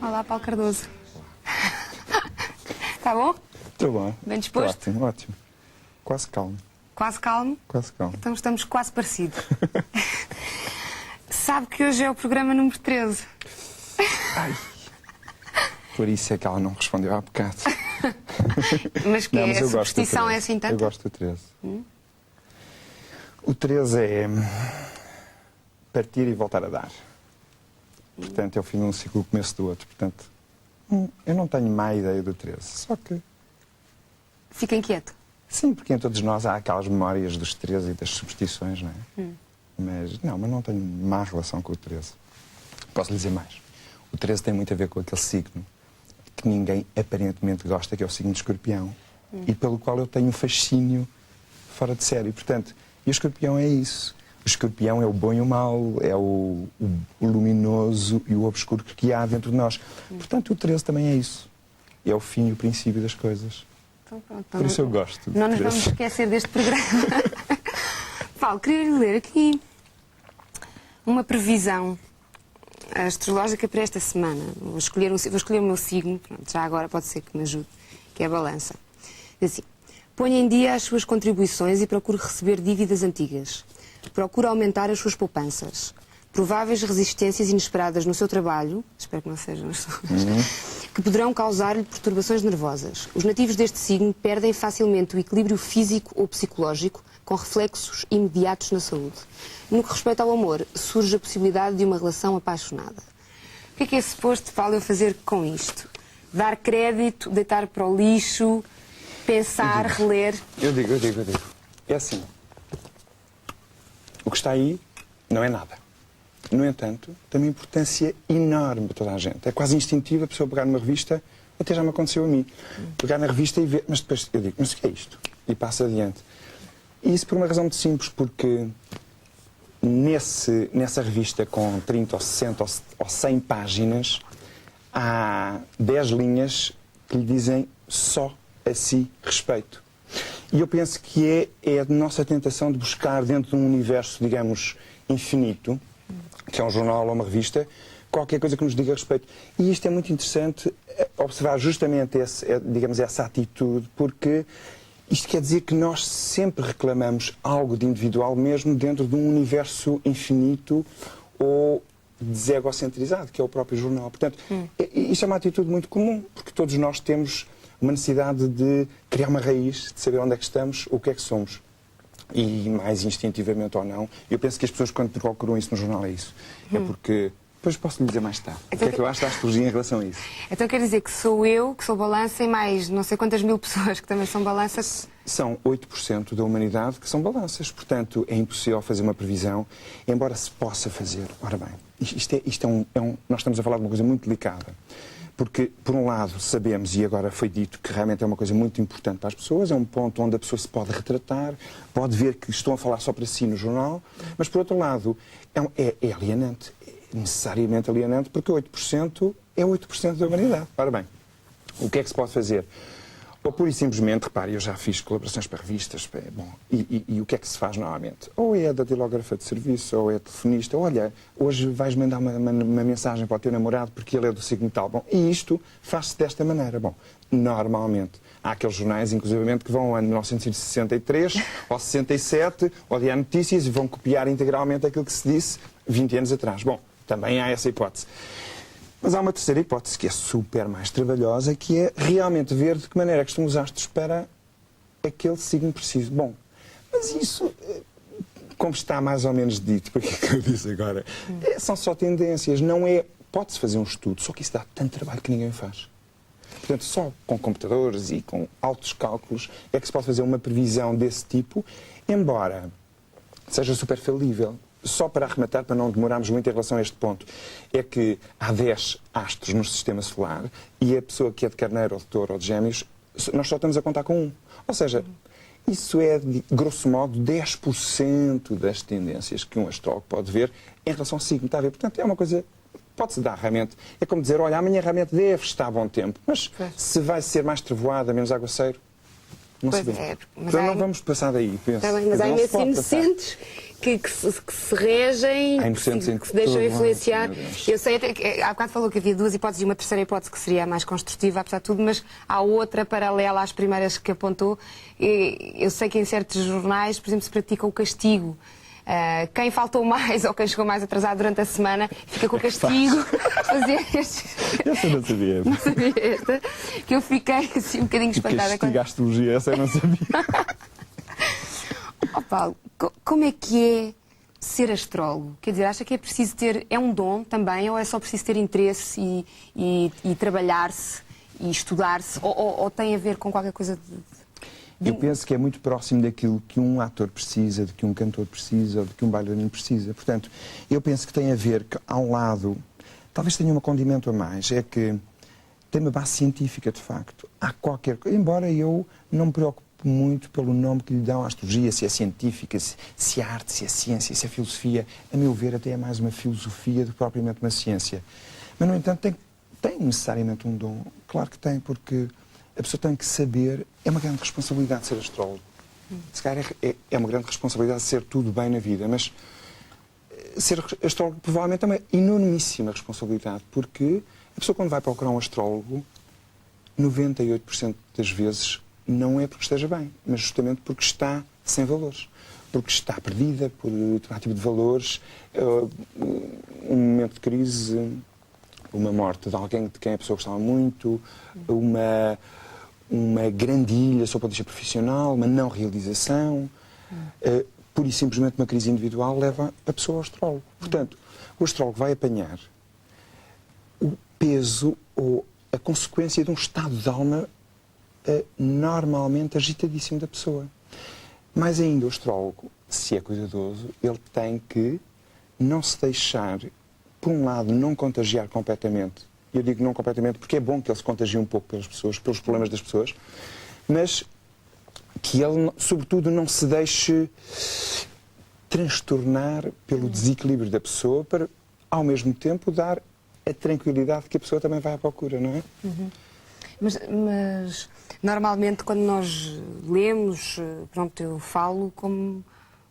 Olá, Paulo Cardoso. Está bom? Estou bem. Bem disposto? Ótimo, ótimo. Quase calmo. Quase calmo? Quase calmo. Então estamos quase parecidos. Sabe que hoje é o programa número 13. Ai. Por isso é que ela não respondeu há bocado. Mas que Não, é? mas A eu gosto do superstição 13. é assim tanto? Eu gosto do 13. O 13 é partir e voltar a dar. Portanto, é o fim de um ciclo, o começo do outro. Portanto, eu não tenho má ideia do 13. Só que, Fica inquieto. sim, porque em todos nós há aquelas memórias dos 13 e das superstições, não é? Mas não tenho má relação com o 13. Posso lhe dizer mais. O 13 tem muito a ver com aquele signo que ninguém aparentemente gosta, que é o signo de Escorpião, e pelo qual eu tenho um fascínio fora de série. Portanto, e o Escorpião é isso. O Escorpião é o bom e o mau, é o luminoso e o obscuro que há dentro de nós. Portanto, o 13 também é isso. É o fim e o princípio das coisas. Então, pronto, Por isso eu gosto. Não nos 13. vamos esquecer deste programa. Paulo, queria lhe ler aqui uma previsão astrológica para esta semana. Vou escolher o meu signo, pronto, já agora pode ser que me ajude, que é a balança. Diz assim: ponha em dia as suas contribuições e procure receber dívidas antigas. Procure aumentar as suas poupanças. Prováveis resistências inesperadas no seu trabalho, espero que não sejam as suas, que poderão causar-lhe perturbações nervosas. Os nativos deste signo perdem facilmente o equilíbrio físico ou psicológico, com reflexos imediatos na saúde. No que respeita ao amor, surge a possibilidade de uma relação apaixonada. O que é suposto, Paulo, eu fazer com isto? Dar crédito, deitar para o lixo, pensar, reler? Eu digo. É assim. O que está aí não é nada. No entanto, tem uma importância enorme para toda a gente. É quase instintivo a pessoa pegar numa revista, até já me aconteceu a mim, pegar na revista e ver, mas depois eu digo, mas o que é isto? E passo adiante. E isso por uma razão muito simples, porque nessa revista com 30 ou 60 ou 100 páginas, há 10 linhas que lhe dizem só a si respeito. E eu penso que é a nossa tentação de buscar dentro de um universo, digamos, infinito, que é um jornal ou uma revista, qualquer coisa que nos diga respeito. E isto é muito interessante observar justamente essa atitude, porque isto quer dizer que nós sempre reclamamos algo de individual, mesmo dentro de um universo infinito ou desegocentrizado, que é o próprio jornal. Portanto, isto é uma atitude muito comum, porque todos nós temos uma necessidade de criar uma raiz, de saber onde é que estamos, o que é que somos. E mais instintivamente ou não, eu penso que as pessoas quando procuram isso no jornal é isso. É porque, depois posso lhe dizer mais tarde, o que é que eu acho da astrologia em relação a isso. Então quer dizer que sou eu, que sou balança, e mais não sei quantas mil pessoas que também são balanças? São 8% da humanidade que são balanças. Portanto, é impossível fazer uma previsão, embora se possa fazer. Ora bem, nós estamos a falar de uma coisa muito delicada. Porque, por um lado, sabemos, e agora foi dito, que realmente é uma coisa muito importante para as pessoas, é um ponto onde a pessoa se pode retratar, pode ver que estão a falar só para si no jornal, mas, por outro lado, é alienante, é necessariamente alienante, porque 8% é 8% da humanidade. Ora bem, o que é que se pode fazer? Ou pura e simplesmente, repare, eu já fiz colaborações para revistas, bom, e o que é que se faz normalmente? Ou é datilógrafa de serviço, ou é telefonista, olha, hoje vais mandar uma mensagem para o teu namorado porque ele é do signo tal. Bom, e isto faz-se desta maneira. Bom, normalmente, há aqueles jornais, inclusivamente, que vão ao ano 1963, ou 67, ou Diário Notícias, e vão copiar integralmente aquilo que se disse 20 anos atrás. Bom, também há essa hipótese. Mas há uma terceira hipótese, que é super mais trabalhosa, que é realmente ver de que maneira é que estão os astros para aquele signo preciso. Bom, mas isso, como está mais ou menos dito, porque é que eu disse agora, são só tendências, não é... Pode-se fazer um estudo, só que isso dá tanto trabalho que ninguém faz. Portanto, só com computadores e com altos cálculos é que se pode fazer uma previsão desse tipo, embora seja super falível. Só para arrematar, para não demorarmos muito em relação a este ponto, é que há 10 astros no sistema solar e a pessoa que é de Carneiro ou de Touro ou de Gêmeos, nós só estamos a contar com um. Ou seja, isso é, de grosso modo, 10% das tendências que um astrólogo pode ver em relação ao signo. Está a ver? Portanto, é uma coisa... Pode-se dar, realmente. É como dizer, olha, amanhã realmente deve estar a bom tempo, mas se vai ser mais trevoada, menos aguaceiro, não se vê. É, então não vamos passar daí, penso. Tá bem, mas há imensos inocentes que se regem, Há que se inocentes em deixam todo influenciar. lado, meu Deus. Eu sei até que há bocado falou que havia duas hipóteses e uma terceira hipótese que seria a mais construtiva, apesar de tudo, mas há outra paralela às primeiras que apontou. Eu sei que em certos jornais, por exemplo, se pratica o castigo. Quem faltou mais ou quem chegou mais atrasado durante a semana fica com o castigo de fazer estes. Essa eu não sabia. Não sabia esta, que eu fiquei assim um bocadinho espantada. Castigo a astrologia, essa eu não sabia. Oh, Paulo, como é que é ser astrólogo? Quer dizer, acha que é preciso ter. É um dom também, ou é só preciso ter interesse e trabalhar-se e estudar-se? Ou tem a ver com qualquer coisa de. Eu penso que é muito próximo daquilo que um ator precisa, de que um cantor precisa, ou de que um bailarino precisa. Portanto, eu penso que tem a ver que, ao lado, talvez tenha um condimento a mais, é que tem uma base científica, de facto. Há qualquer coisa, embora eu não me preocupe muito pelo nome que lhe dão à astrologia, se é científica, se é arte, se é ciência, se é filosofia. A meu ver, até é mais uma filosofia do que propriamente uma ciência. Mas, no entanto, tem necessariamente um dom. Claro que tem, porque a pessoa tem que saber. É uma grande responsabilidade ser astrólogo. Se calhar é uma grande responsabilidade ser tudo bem na vida, mas ser astrólogo provavelmente é uma enormíssima responsabilidade, porque a pessoa, quando vai procurar um astrólogo, 98% das vezes não é porque esteja bem, mas justamente porque está sem valores. Porque está perdida por determinado tipo de valores, um momento de crise, uma morte de alguém de quem a pessoa gostava muito, uma grandilha sob o ponto de vista profissional, uma não realização, pura e simplesmente uma crise individual leva a pessoa ao astrólogo. Portanto, o astrólogo vai apanhar o peso ou a consequência de um estado de alma normalmente agitadíssimo da pessoa. Mais ainda, o astrólogo, se é cuidadoso, ele tem que não se deixar, por um lado, não contagiar completamente. Eu digo não completamente porque é bom que ele se contagie um pouco pelas pessoas, pelos problemas das pessoas, mas que ele, sobretudo, não se deixe transtornar pelo desequilíbrio da pessoa para, ao mesmo tempo, dar a tranquilidade que a pessoa também vai à procura, não é? Uhum. Mas normalmente quando nós lemos, pronto, eu falo como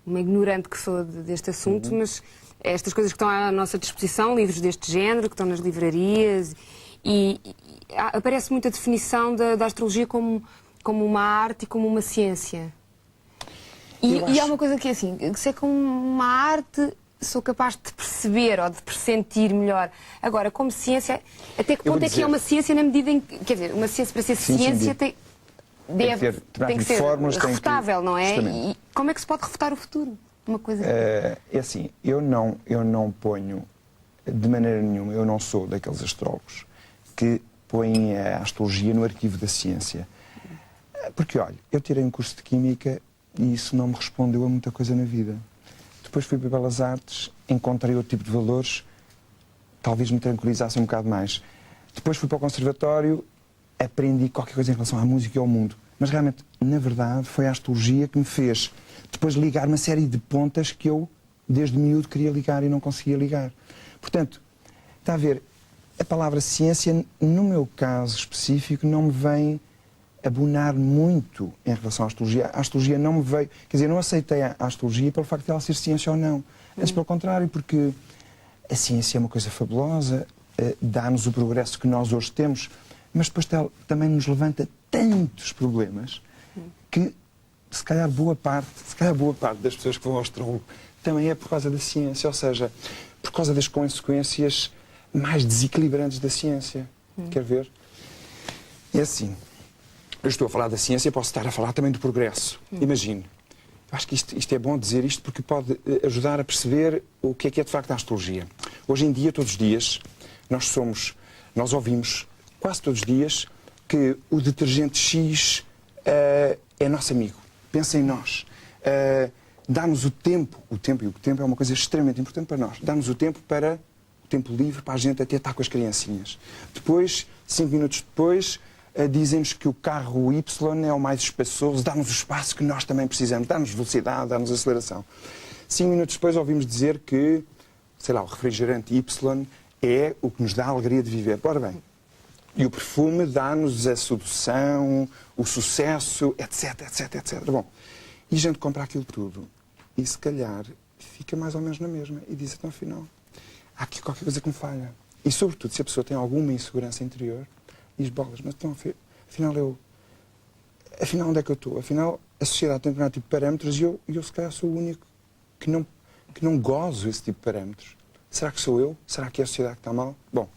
uma ignorante que sou deste assunto, mas estas coisas que estão à nossa disposição, livros deste género, que estão nas livrarias, e aparece muito a definição da astrologia como uma arte e como uma ciência. E há uma coisa que é assim, se é como uma arte, sou capaz de perceber ou de pressentir melhor. Agora, como ciência, até que ponto é que é uma ciência na medida em que, quer dizer, uma ciência para ser ciência tem que ser refutável, não é? E como é que se pode refutar o futuro? Uma coisa é assim, eu não ponho de maneira nenhuma, eu não sou daqueles astrólogos que põem a astrologia no arquivo da ciência. Porque, olha, eu tirei um curso de Química e isso não me respondeu a muita coisa na vida. Depois fui para Belas Artes, encontrei outro tipo de valores, talvez me tranquilizassem um bocado mais. Depois fui para o Conservatório, aprendi qualquer coisa em relação à música e ao mundo. Mas realmente, na verdade, foi a astrologia que me fez depois ligar uma série de pontas que eu, desde miúdo, queria ligar e não conseguia ligar. Portanto, está a ver, a palavra ciência, no meu caso específico, não me vem abonar muito em relação à astrologia. A astrologia não me veio... Quer dizer, não aceitei a astrologia pelo facto de ela ser ciência ou não. Antes, pelo contrário, porque a ciência é uma coisa fabulosa, dá-nos o progresso que nós hoje temos, mas depois também nos levanta tantos problemas que, se calhar boa parte das pessoas que vão ao astrólogo também é por causa da ciência, ou seja, por causa das consequências mais desequilibrantes da ciência. Quer ver? É assim... Eu estou a falar da ciência, posso estar a falar também do progresso. Imagine. Eu acho que isto é bom dizer isto porque pode ajudar a perceber o que é de facto a astrologia. Hoje em dia, todos os dias, nós ouvimos quase todos os dias que o detergente X é nosso amigo. Pensa em nós. Dá-nos o tempo é uma coisa extremamente importante para nós. Dá-nos o tempo livre para a gente até estar com as criancinhas. Depois, 5 minutos depois, dizem-nos que o carro Y é o mais espaçoso, dá-nos o espaço que nós também precisamos, dá-nos velocidade, dá-nos aceleração. 5 minutos depois ouvimos dizer que, sei lá, o refrigerante Y é o que nos dá a alegria de viver. Ora bem, e o perfume dá-nos a sedução, o sucesso, etc, etc, etc. Bom, e a gente compra aquilo tudo e se calhar fica mais ou menos na mesma e diz, então afinal, há aqui qualquer coisa que me falha. E sobretudo, se a pessoa tem alguma insegurança interior, diz, bolas, mas então, afinal onde é que eu estou? Afinal, a sociedade tem um determinado tipo de parâmetros e eu se calhar sou o único que não gozo esse tipo de parâmetros. Será que sou eu? Será que é a sociedade que está mal? Bom,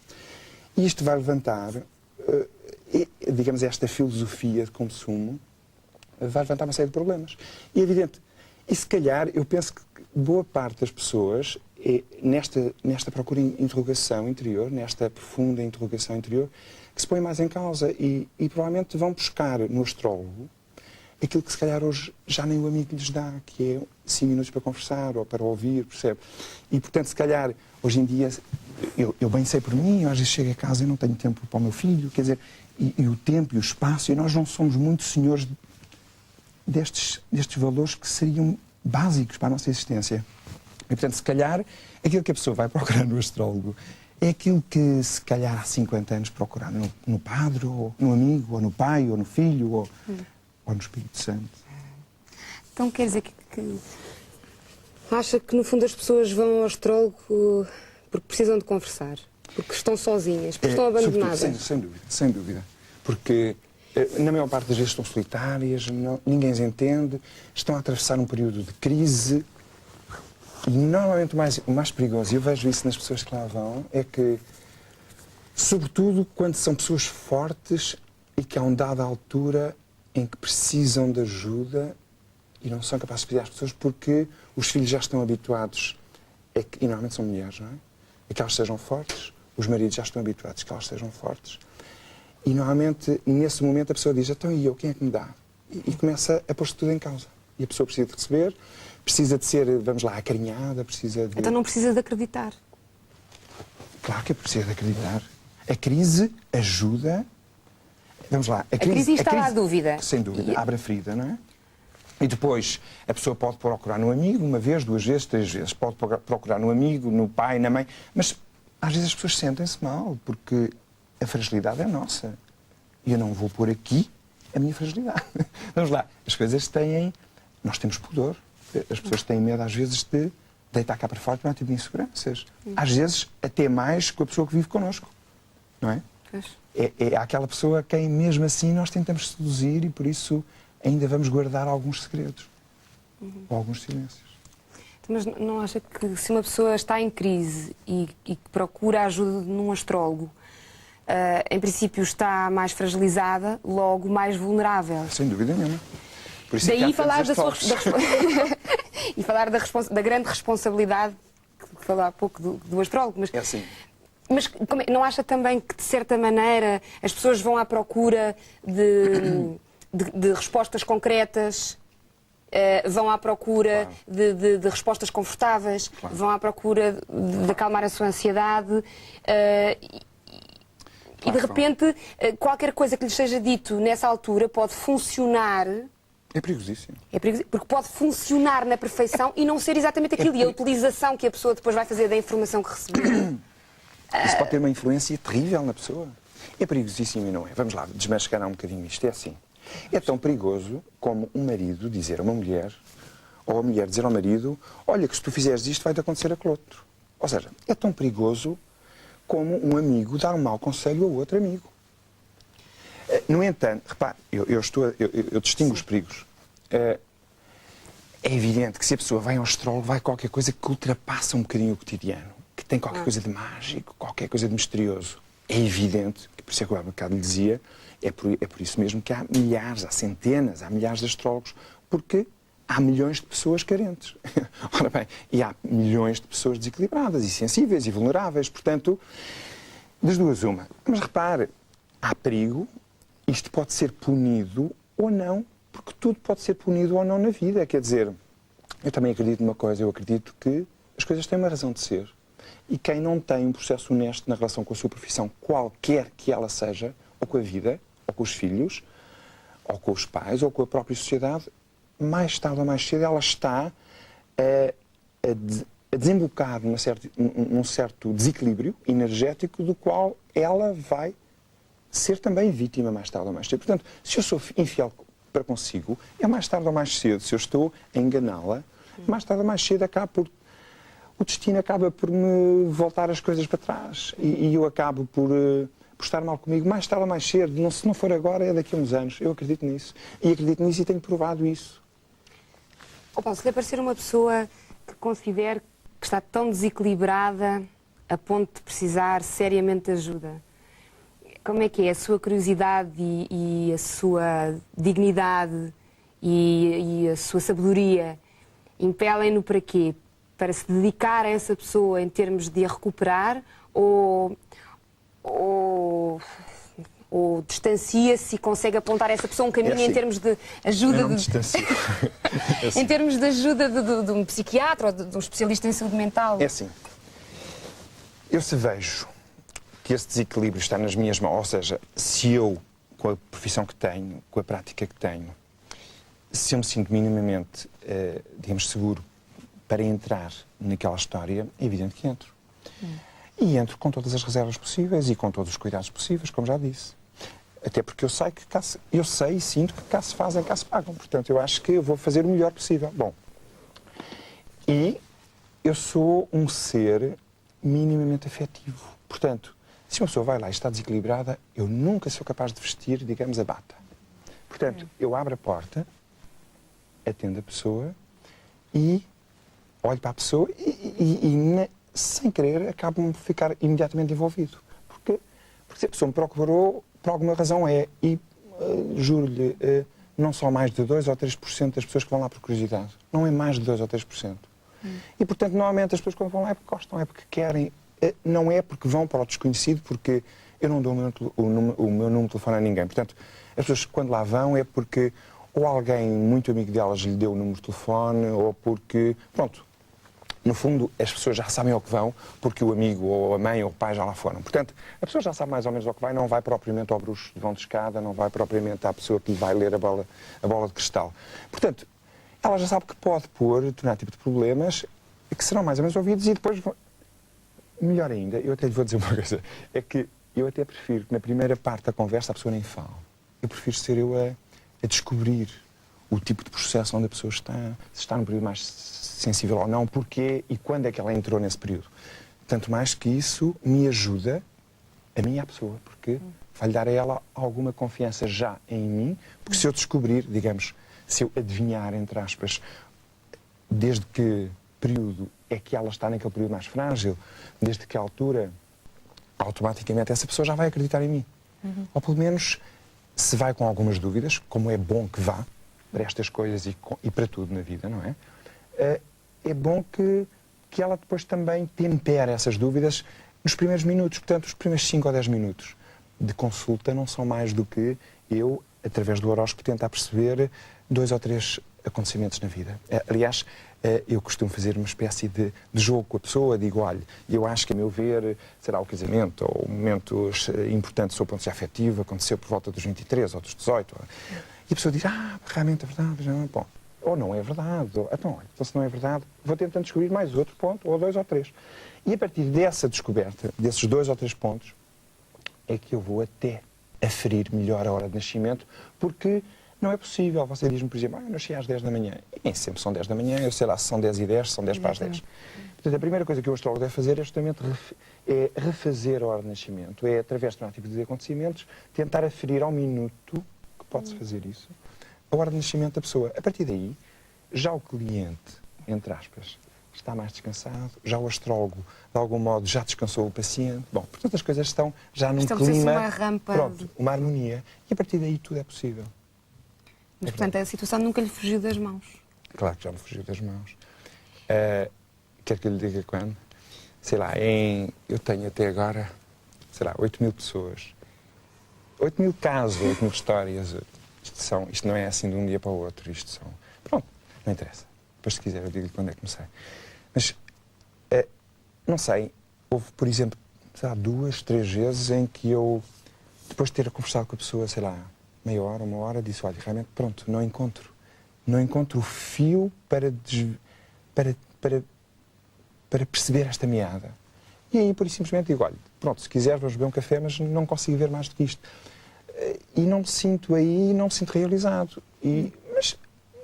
isto vai levantar, digamos, esta filosofia de consumo, vai levantar uma série de problemas. E é evidente, e se calhar eu penso que boa parte das pessoas, nesta procura de interrogação interior, nesta profunda interrogação interior, que se põe mais em causa e provavelmente vão buscar no astrólogo aquilo que se calhar hoje já nem o amigo lhes dá, que é 5 minutos para conversar ou para ouvir, percebe? E portanto, se calhar, hoje em dia, eu bem sei por mim, às vezes chego a casa e não tenho tempo para o meu filho, quer dizer, e o tempo e o espaço, e nós não somos muito senhores destes valores que seriam básicos para a nossa existência. E portanto, se calhar, aquilo que a pessoa vai procurar no astrólogo é aquilo que se calhar há 50 anos procurar no padre, ou no amigo, ou no pai, ou no filho, ou no Espírito Santo. Então quer dizer que acha que no fundo as pessoas vão ao astrólogo porque precisam de conversar, porque estão sozinhas, porque estão abandonadas? Sem dúvida. Porque na maior parte das vezes estão solitárias, ninguém as entende, estão a atravessar um período de crise. E normalmente o mais perigoso, e eu vejo isso nas pessoas que lá vão, é que, sobretudo quando são pessoas fortes e que a uma dada altura em que precisam de ajuda e não são capazes de pedir às pessoas porque os filhos já estão habituados, e normalmente são mulheres, não é? A que elas sejam fortes, os maridos já estão habituados a que elas sejam fortes, e normalmente nesse momento a pessoa diz, então e eu, quem é que me dá? E começa a pôr-se tudo em causa. E a pessoa precisa de receber, precisa de ser, vamos lá, acarinhada, precisa de... Então não precisa de acreditar. Claro que precisa de acreditar. A crise ajuda... Vamos lá. A crise está à dúvida. Sem dúvida. Abre a ferida, não é? E depois a pessoa pode procurar no amigo, 1 vez, 2 vezes, 3 vezes. Pode procurar no amigo, no pai, na mãe. Mas às vezes as pessoas sentem-se mal, porque a fragilidade é nossa. E eu não vou pôr aqui a minha fragilidade. Vamos lá. As coisas têm... Nós temos pudor. As pessoas têm medo, às vezes, de deitar cá para fora para não ter inseguranças. Às vezes, até mais com a pessoa que vive connosco. Não é? É aquela pessoa a quem, mesmo assim, nós tentamos seduzir e, por isso, ainda vamos guardar alguns segredos. Ou alguns silêncios. Mas não acha que se uma pessoa está em crise e que procura ajuda num astrólogo, em princípio está mais fragilizada, logo mais vulnerável? Sem dúvida nenhuma. Por isso daí falar e falar da grande responsabilidade, que falou há pouco do astrólogo. Mas, é assim. Mas não acha também que, de certa maneira, as pessoas vão à procura de respostas concretas, vão à procura de respostas confortáveis, vão à procura de acalmar a sua ansiedade e, de repente, qualquer coisa que lhes seja dito nessa altura pode funcionar... É perigosíssimo. É perigosíssimo, porque pode funcionar na perfeição e não ser exatamente aquilo. E a utilização que a pessoa depois vai fazer da informação que recebeu... Isso pode ter uma influência terrível na pessoa. É perigosíssimo e não é. Vamos lá, desmascarar um bocadinho isto. É assim. É tão perigoso como um marido dizer a uma mulher, ou a mulher dizer ao marido, olha que se tu fizeres isto vai-te acontecer aquele outro. Ou seja, é tão perigoso como um amigo dar um mau conselho ao outro amigo. No entanto, repare, eu distingo os perigos. É evidente que se a pessoa vai ao astrólogo, vai a qualquer coisa que ultrapassa um bocadinho o cotidiano, que tem qualquer coisa de mágico, qualquer coisa de misterioso. É evidente, por isso é que eu há bocado lhe dizia, é por isso mesmo que há milhares, há centenas, há milhares de astrólogos, porque há milhões de pessoas carentes. Ora bem, e há milhões de pessoas desequilibradas e sensíveis e vulneráveis. Portanto, das duas uma. Mas repare, há perigo, isto pode ser punido ou não, porque tudo pode ser punido ou não na vida. Quer dizer, eu também acredito numa coisa, eu acredito que as coisas têm uma razão de ser. E quem não tem um processo honesto na relação com a sua profissão, qualquer que ela seja, ou com a vida, ou com os filhos, ou com os pais, ou com a própria sociedade, mais tarde ou mais cedo ela está a desembocar num certo desequilíbrio energético do qual ela vai ser também vítima mais tarde ou mais cedo. Portanto, se eu sou infiel para consigo, é mais tarde ou mais cedo, se eu estou a enganá-la, mais tarde ou mais cedo acaba por o destino acaba por me voltar as coisas para trás e eu acabo por estar mal comigo mais tarde ou mais cedo. Não, se não for agora, é daqui a uns anos. Eu acredito nisso. E acredito nisso e tenho provado isso. Paulo, se lhe aparecer uma pessoa que considere que está tão desequilibrada a ponto de precisar seriamente de ajuda, como é que é? A sua curiosidade e a sua dignidade e a sua sabedoria impelem-no para quê? Para se dedicar a essa pessoa em termos de a recuperar ou distancia-se e consegue apontar a essa pessoa um caminho assim, em termos de ajuda? Eu não me distancio. Em termos de ajuda de um psiquiatra ou de um especialista em saúde mental? É assim, eu se vejo que esse desequilíbrio está nas minhas mãos, ou seja, se eu, com a profissão que tenho, com a prática que tenho, se eu me sinto minimamente, digamos, seguro para entrar naquela história, é evidente que entro. E entro com todas as reservas possíveis e com todos os cuidados possíveis, como já disse. Até porque eu sei eu sei e sinto que cá se fazem, cá se pagam. Portanto, eu acho que eu vou fazer o melhor possível. Bom, e eu sou um ser minimamente afetivo. Portanto, se uma pessoa vai lá e está desequilibrada, eu nunca sou capaz de vestir, digamos, a bata. Portanto, eu abro a porta, atendo a pessoa e olho para a pessoa sem querer, acabo de ficar imediatamente envolvido. Porque se a pessoa me procurou, por alguma razão e juro-lhe, não são mais de 2 ou 3% das pessoas que vão lá por curiosidade. Não é mais de 2 ou 3%. E, portanto, normalmente as pessoas quando vão lá é porque gostam, é porque querem. Não é porque vão para o desconhecido, porque eu não dou o meu número de telefone a ninguém. Portanto, as pessoas quando lá vão é porque ou alguém muito amigo delas lhe deu o número de telefone, ou porque, pronto, no fundo as pessoas já sabem ao que vão, porque o amigo, ou a mãe, ou o pai já lá foram. Portanto, a pessoa já sabe mais ou menos ao que vai, não vai propriamente ao bruxo de vão de escada, não vai propriamente à pessoa que lhe vai ler a bola de cristal. Portanto, ela já sabe que pode pôr determinado tipo de problemas que serão mais ou menos ouvidos e depois vão... Melhor ainda, eu até lhe vou dizer uma coisa, é que eu até prefiro que na primeira parte da conversa a pessoa nem fale. Eu prefiro ser eu a descobrir o tipo de processo onde a pessoa está, se está num período mais sensível ou não, porquê e quando é que ela entrou nesse período. Tanto mais que isso me ajuda, a mim e à pessoa, porque vai-lhe dar a ela alguma confiança já em mim, porque se eu descobrir, digamos, se eu adivinhar, entre aspas, desde que período é que ela está naquele período mais frágil, desde que altura, automaticamente essa pessoa já vai acreditar em mim. Ou pelo menos, se vai com algumas dúvidas, como é bom que vá para estas coisas e para tudo na vida, não é? É bom que ela depois também tempere essas dúvidas nos primeiros minutos. Portanto, os primeiros 5 ou 10 minutos de consulta não são mais do que eu, através do horóscopo, tentar perceber 2 ou 3 acontecimentos na vida. Aliás, eu costumo fazer uma espécie de jogo com a pessoa, digo, olha, eu acho que, a meu ver, será o casamento ou o momento importante do seu ponto de vista afetivo, aconteceu por volta dos 23 ou dos 18. E a pessoa diz, realmente é verdade, não é? Bom, ou não é verdade, então se não é verdade, vou tentando descobrir mais outro ponto, ou 2 ou 3. E a partir dessa descoberta, desses 2 ou 3 pontos, é que eu vou até aferir melhor a hora de nascimento, porque não é possível. Você diz-me, por exemplo, eu nasci às 10 da manhã. E nem sempre são 10 da manhã, eu sei lá se são 10 e 10, são 10 para as 10. Portanto, a primeira coisa que o astrólogo deve fazer é justamente refazer a hora de nascimento. É, através de um tipo de acontecimentos, tentar aferir ao minuto, que pode-se fazer isso, a hora de nascimento da pessoa. A partir daí, já o cliente, entre aspas, está mais descansado, já o astrólogo, de algum modo, já descansou o paciente. Bom, portanto, as coisas estão já num clima... uma rampa... Pronto, uma harmonia. E a partir daí tudo é possível. Mas, portanto, a situação nunca lhe fugiu das mãos. Claro que já me fugiu das mãos. Quer que eu lhe diga quando? Sei lá, eu tenho até agora, sei lá, 8.000 pessoas. 8.000 casos, 8.000 histórias. Isto não é assim de um dia para o outro. Isto são... Pronto, não interessa. Depois, se quiser, eu digo-lhe quando é que comecei. Mas, não sei, houve, por exemplo, sei lá, 2, 3 vezes em que eu, depois de ter conversado com a pessoa, sei lá, meia hora, 1 hora, disse, olha, realmente, pronto, não encontro o fio para perceber esta meada. E aí, por simplesmente, digo, olha, pronto, se quiseres, vamos beber um café, mas não consigo ver mais do que isto. E não me sinto realizado. Mas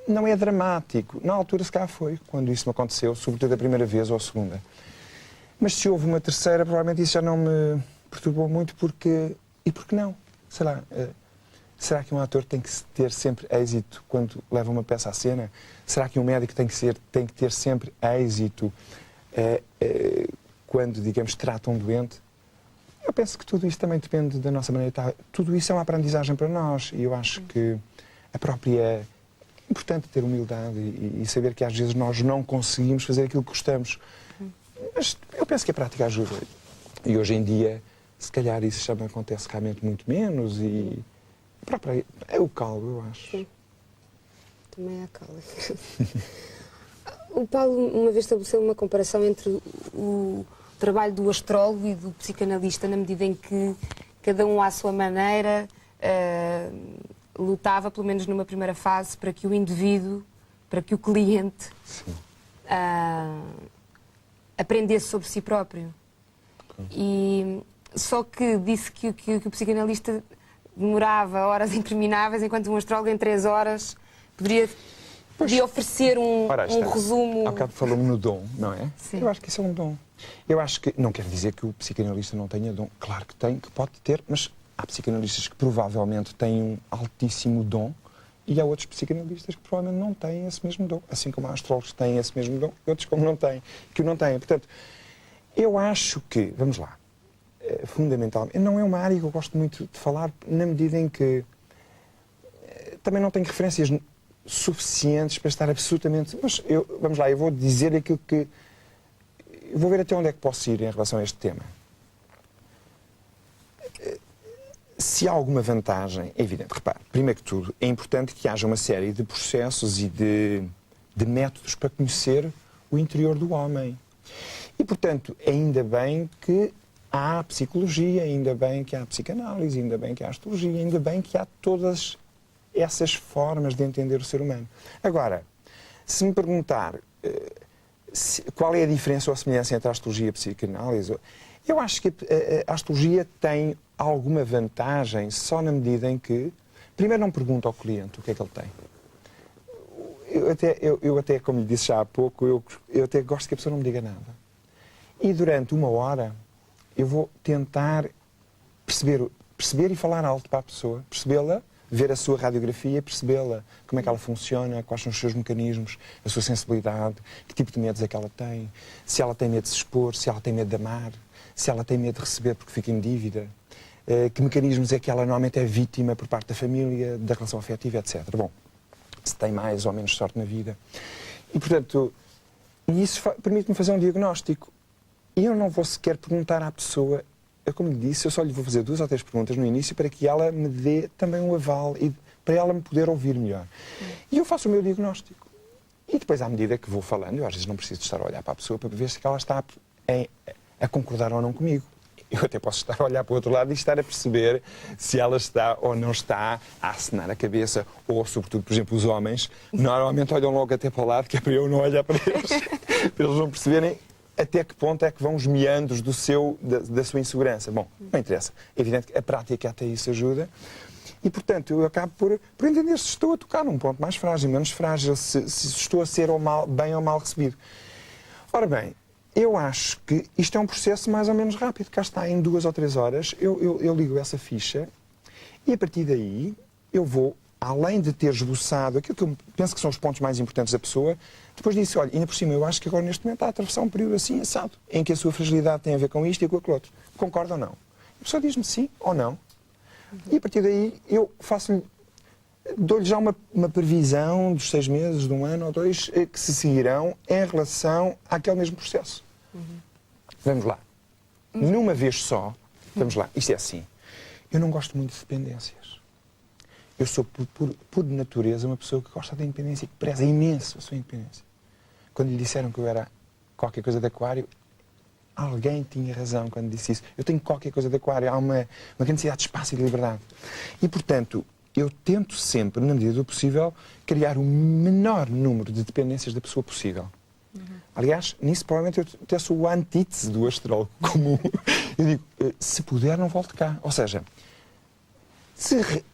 não é dramático. Na altura, se calhar foi, quando isso me aconteceu, sobretudo a primeira vez ou a segunda. Mas se houve uma terceira, provavelmente isso já não me perturbou muito, porque... E por que não? Sei lá, será que um ator tem que ter sempre êxito quando leva uma peça à cena? Será que um médico tem que ter sempre êxito quando, digamos, trata um doente? Eu penso que tudo isso também depende da nossa maneira de estar. Tudo isso é uma aprendizagem para nós e eu acho que a própria... É importante ter humildade e saber que às vezes nós não conseguimos fazer aquilo que gostamos. Mas eu penso que a prática ajuda. E hoje em dia, se calhar isso já me acontece realmente muito menos e... É o calo, eu acho. Sim. Também é a calo. O Paulo uma vez estabeleceu uma comparação entre o trabalho do astrólogo e do psicanalista, na medida em que cada um à sua maneira lutava, pelo menos numa primeira fase, para que o indivíduo, para que o cliente aprendesse sobre si próprio. E só que disse que o psicanalista demorava horas intermináveis, enquanto um astrólogo em 3 horas podia oferecer um resumo. Há bocado falou-me no dom, não é? Sim. Eu acho que isso é um dom. Eu acho que, não quer dizer que o psicanalista não tenha dom. Claro que tem, que pode ter, mas há psicanalistas que provavelmente têm um altíssimo dom e há outros psicanalistas que provavelmente não têm esse mesmo dom. Assim como há astrólogos que têm esse mesmo dom e outros como não têm, que o não têm. Portanto, eu acho que, vamos lá, fundamentalmente, não é uma área que eu gosto muito de falar, na medida em que também não tenho referências suficientes para estar absolutamente... Mas, vamos lá, eu vou dizer aquilo que... Eu vou ver até onde é que posso ir em relação a este tema. Se há alguma vantagem, é evidente. Repare, primeiro que tudo, é importante que haja uma série de processos e de métodos para conhecer o interior do homem. E, portanto, ainda bem que há a psicologia, ainda bem que há a psicanálise, ainda bem que há a astrologia, ainda bem que há todas essas formas de entender o ser humano. Agora, se me perguntar qual é a diferença ou a semelhança entre a astrologia e a psicanálise, eu acho que a astrologia tem alguma vantagem só na medida em que, primeiro, não pergunta ao cliente o que é que ele tem. Eu até, como lhe disse já há pouco, eu até gosto que a pessoa não me diga nada. E durante 1 hora eu vou tentar perceber e falar alto para a pessoa, percebê-la, ver a sua radiografia, percebê-la, como é que ela funciona, quais são os seus mecanismos, a sua sensibilidade, que tipo de medos é que ela tem, se ela tem medo de se expor, se ela tem medo de amar, se ela tem medo de receber porque fica em dívida, que mecanismos é que ela normalmente é vítima por parte da família, da relação afetiva, etc. Bom, se tem mais ou menos sorte na vida. E, portanto, isso permite-me fazer um diagnóstico. E eu não vou sequer perguntar à pessoa, como lhe disse, eu só lhe vou fazer 2 ou 3 perguntas no início para que ela me dê também um aval e para ela me poder ouvir melhor. E eu faço o meu diagnóstico. E depois, à medida que vou falando, eu às vezes não preciso estar a olhar para a pessoa para ver se ela está a concordar ou não comigo. Eu até posso estar a olhar para o outro lado e estar a perceber se ela está ou não está a acenar a cabeça. Ou, sobretudo, por exemplo, os homens, normalmente olham logo até para o lado, que é para eu não olhar para eles, para eles não perceberem até que ponto é que vão os meandros da sua insegurança. Bom, não interessa. É evidente que a prática até isso ajuda. E, portanto, eu acabo por entender se estou a tocar num ponto mais frágil, menos frágil, se estou a ser bem ou mal recebido. Ora bem, eu acho que isto é um processo mais ou menos rápido. Cá está, em 2 ou 3 horas, eu ligo essa ficha e, a partir daí, eu vou, além de ter esboçado aquilo que eu penso que são os pontos mais importantes da pessoa, depois disso, olha, ainda por cima, eu acho que agora neste momento está a atravessar um período assim assado, em que a sua fragilidade tem a ver com isto e com aquilo outro. Concorda ou não? A pessoa diz-me sim ou não. E a partir daí eu dou-lhe já uma previsão dos 6 meses, de 1 ano ou 2, que se seguirão em relação àquele mesmo processo. Vamos lá. Numa vez só, vamos lá, isto é assim, eu não gosto muito de dependências. Eu sou, por natureza, uma pessoa que gosta da independência e que preza imenso a sua independência. Quando lhe disseram que eu era qualquer coisa de aquário, alguém tinha razão quando disse isso. Eu tenho qualquer coisa de aquário, há uma grande necessidade de espaço e de liberdade. E, portanto, eu tento sempre, na medida do possível, criar o menor número de dependências da pessoa possível. Aliás, nisso provavelmente eu até sou a antítese do astrólogo comum. Eu digo, se puder, não volte cá. Ou seja,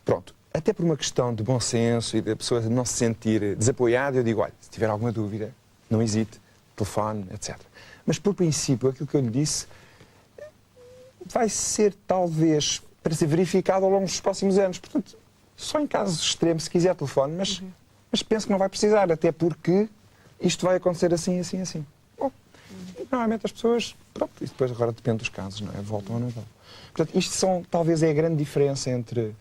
pronto, até por uma questão de bom senso e da pessoa não se sentir desapoiada, eu digo, olha, se tiver alguma dúvida, não hesite, telefone, etc. Mas, por princípio, aquilo que eu lhe disse vai ser, talvez, para ser verificado ao longo dos próximos anos. Portanto, só em casos extremos, se quiser telefone, mas penso que não vai precisar, até porque isto vai acontecer assim, assim, assim. Bom, normalmente as pessoas, pronto, e depois agora depende dos casos, não é? Voltam ou não voltam. Portanto, isto talvez é a grande diferença entre...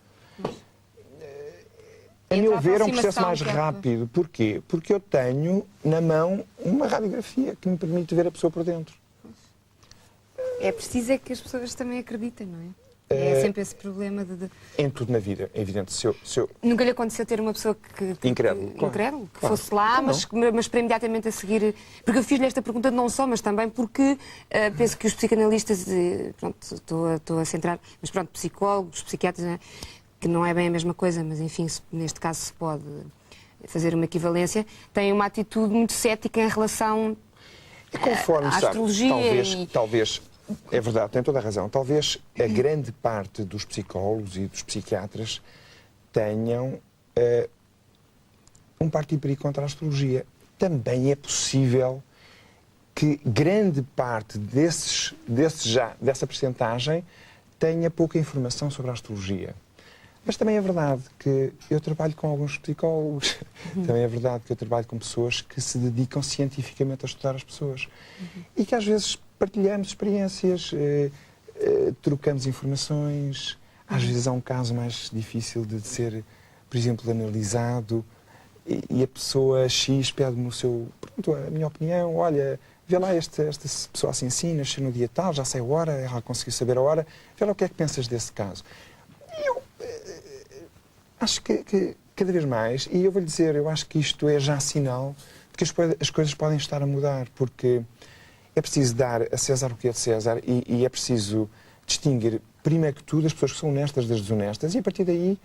A meu ver, é um processo mais rápido. Porquê? Porque eu tenho na mão uma radiografia que me permite ver a pessoa por dentro. É preciso que as pessoas também acreditem, não é? É sempre esse problema de... Em tudo na vida, é evidente. Se eu... Nunca lhe aconteceu ter uma pessoa incrédulo, incrédulo, que fosse lá, mas para imediatamente a seguir... Porque eu fiz-lhe esta pergunta não só, mas também porque penso que os psicanalistas, pronto, estou a centrar, mas pronto, psicólogos, psiquiatras, não é? Que não é bem a mesma coisa, mas enfim, neste caso se pode fazer uma equivalência, têm uma atitude muito cética em relação à astrologia. Talvez, é verdade, tem toda a razão, talvez a grande parte dos psicólogos e dos psiquiatras tenham um partido perigo contra a astrologia. Também é possível que grande parte dessa percentagem tenha pouca informação sobre a astrologia. Mas também é verdade que eu trabalho com alguns psicólogos, também é verdade que eu trabalho com pessoas que se dedicam cientificamente a estudar as pessoas e que às vezes partilhamos experiências, trocamos informações, às vezes há um caso mais difícil de ser, por exemplo, analisado e a pessoa X pede-me a minha opinião, olha, vê lá esta pessoa assim, nasceu no dia tal, já sei a hora, ela conseguiu saber a hora, vê lá o que é que pensas desse caso. Acho que cada vez mais, e eu vou-lhe dizer, eu acho que isto é já sinal de que as coisas podem estar a mudar, porque é preciso dar a César o que é de César e é preciso distinguir, primeiro que tudo, as pessoas que são honestas das desonestas e, a partir daí,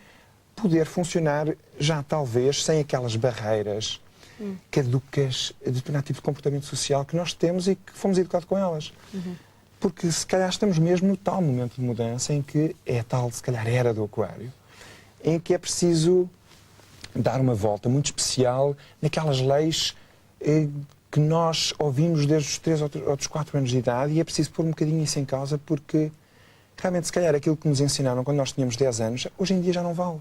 poder funcionar já, talvez, sem aquelas barreiras caducas de determinado tipo de comportamento social que nós temos e que fomos educados com elas. Porque, se calhar, estamos mesmo no tal momento de mudança em que é a tal, se calhar, era do aquário, em que é preciso dar uma volta muito especial naquelas leis que nós ouvimos desde os 3 ou dos 4 anos de idade e é preciso pôr um bocadinho isso em causa porque realmente, se calhar, aquilo que nos ensinaram quando nós tínhamos 10 anos, hoje em dia já não vale.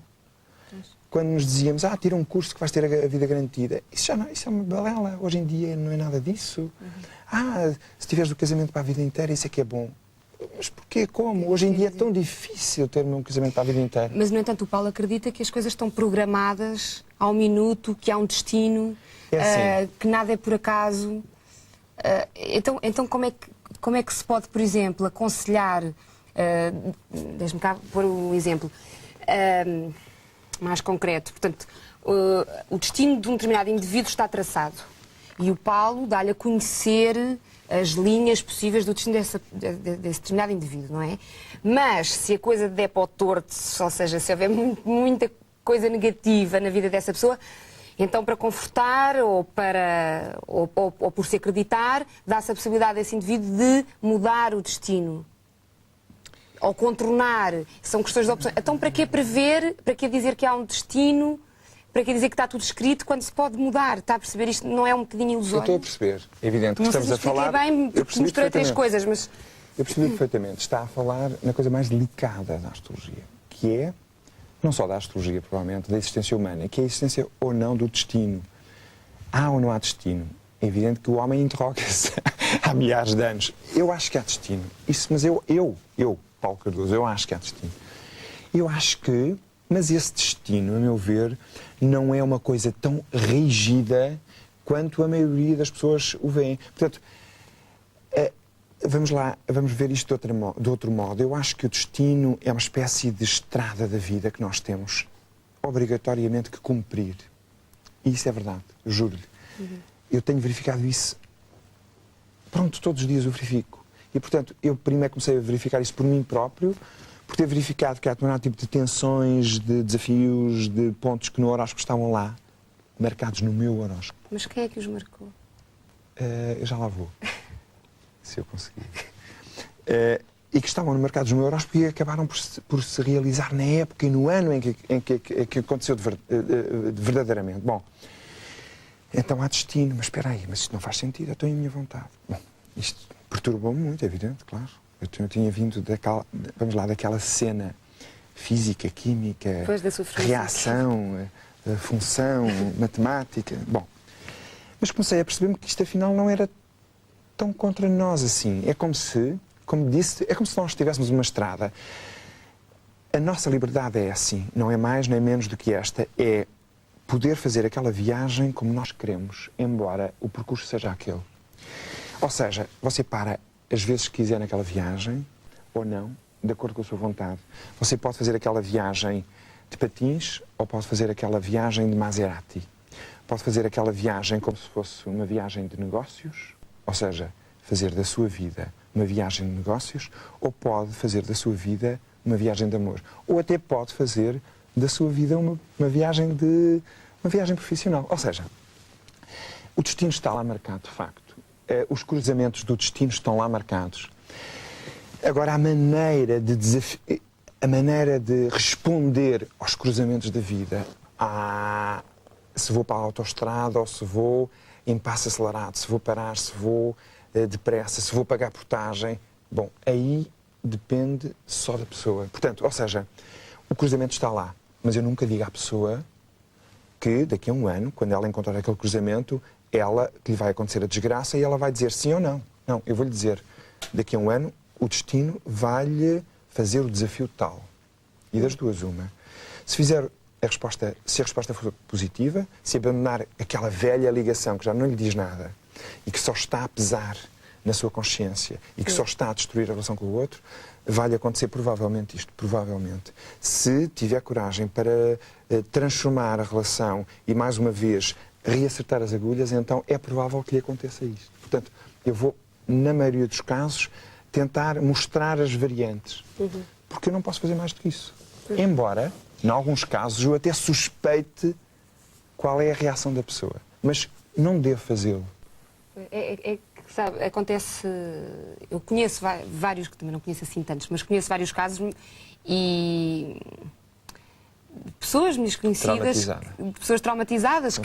Quando nos dizíamos, tira um curso que vais ter a vida garantida, isso é uma balela. Hoje em dia não é nada disso. Se tiveres o casamento para a vida inteira, isso é que é bom. Mas porquê? Como? Hoje em dia é tão difícil ter um casamento para a vida inteira. Mas, no entanto, o Paulo acredita que as coisas estão programadas ao minuto, que há um destino, que nada é por acaso. Então como é que se pode, por exemplo, aconselhar... Deixe-me cá pôr um exemplo mais concreto. Portanto, o destino de um determinado indivíduo está traçado e o Paulo dá-lhe a conhecer as linhas possíveis do destino desse determinado indivíduo, não é? Mas se a coisa der para o torto, ou seja, se houver muita coisa negativa na vida dessa pessoa, então para confortar ou por se acreditar, dá-se a possibilidade a esse indivíduo de mudar o destino. Ou contornar. São questões de opções. Então para que prever, para que dizer que há um destino... Para que dizer que está tudo escrito quando se pode mudar? Está a perceber? Isto não é um bocadinho ilusório? Eu estou a perceber. É evidente que estamos a falar... bem, porque misturei 3 coisas, mas... Eu percebi perfeitamente. Está a falar na coisa mais delicada da astrologia, que é, não só da astrologia, provavelmente, da existência humana, que é a existência ou não do destino. Há ou não há destino? É evidente que o homem interroga-se há milhares de anos. Eu acho que há destino. Mas eu, Paulo Cardoso, eu acho que há destino. Eu acho que... Mas esse destino, a meu ver, não é uma coisa tão rígida quanto a maioria das pessoas o veem. Portanto, vamos ver isto de outro modo. Eu acho que o destino é uma espécie de estrada da vida que nós temos obrigatoriamente que cumprir. E isso é verdade, juro-lhe. Eu tenho verificado isso. Pronto, todos os dias eu verifico. E, portanto, eu primeiro comecei a verificar isso por mim próprio, por ter verificado que há determinado tipo de tensões, de desafios, de pontos que no horóscopo estavam lá, marcados no meu horóscopo. Mas quem é que os marcou? Eu já lá vou, se eu conseguir. e que estavam no mercado dos horóscopo e acabaram por se realizar na época e no ano em que aconteceu verdadeiramente. Bom, então há destino, mas espera aí, mas isto não faz sentido, eu estou em minha vontade. Bom, isto perturbou-me muito, é evidente, claro. Eu tinha vindo daquela cena física, química, reação, função, matemática. Bom, mas comecei a perceber-me que isto afinal não era tão contra nós assim. É como se, como disse, é como se nós estivéssemos numa estrada. A nossa liberdade é assim, não é mais nem menos do que esta, é poder fazer aquela viagem como nós queremos, embora o percurso seja aquele. Ou seja, você para as vezes que quiser naquela viagem, ou não, de acordo com a sua vontade. Você pode fazer aquela viagem de patins, ou pode fazer aquela viagem de Maserati. Pode fazer aquela viagem como se fosse uma viagem de negócios, ou seja, fazer da sua vida uma viagem de negócios, ou pode fazer da sua vida uma viagem de amor. Ou até pode fazer da sua vida uma viagem profissional. Ou seja, o destino está lá marcado, de facto. Os cruzamentos do destino estão lá marcados. Agora, a maneira de responder aos cruzamentos da vida, se vou para a autoestrada ou se vou em passo acelerado, se vou parar, se vou depressa, se vou pagar portagem, bom, aí depende só da pessoa. Portanto, ou seja, o cruzamento está lá, mas eu nunca digo à pessoa que daqui a um ano, quando ela encontrar aquele cruzamento, que lhe vai acontecer a desgraça e ela vai dizer sim ou não. Não, eu vou-lhe dizer, daqui a um ano o destino vai-lhe fazer o desafio tal. E das duas, uma. Se a resposta for positiva, se abandonar aquela velha ligação que já não lhe diz nada e que só está a pesar na sua consciência e que só está a destruir a relação com o outro, vai-lhe acontecer provavelmente isto, provavelmente. Se tiver coragem para transformar a relação e, mais uma vez, reacertar as agulhas, então é provável que lhe aconteça isto. Portanto, eu vou, na maioria dos casos, tentar mostrar as variantes. Porque eu não posso fazer mais do que isso. Embora, em alguns casos, eu até suspeite qual é a reação da pessoa. Mas não devo fazê-lo. Sabe, acontece... Eu conheço vários, que também não conheço assim tantos, mas conheço vários casos e... pessoas minhas conhecidas, pessoas traumatizadas,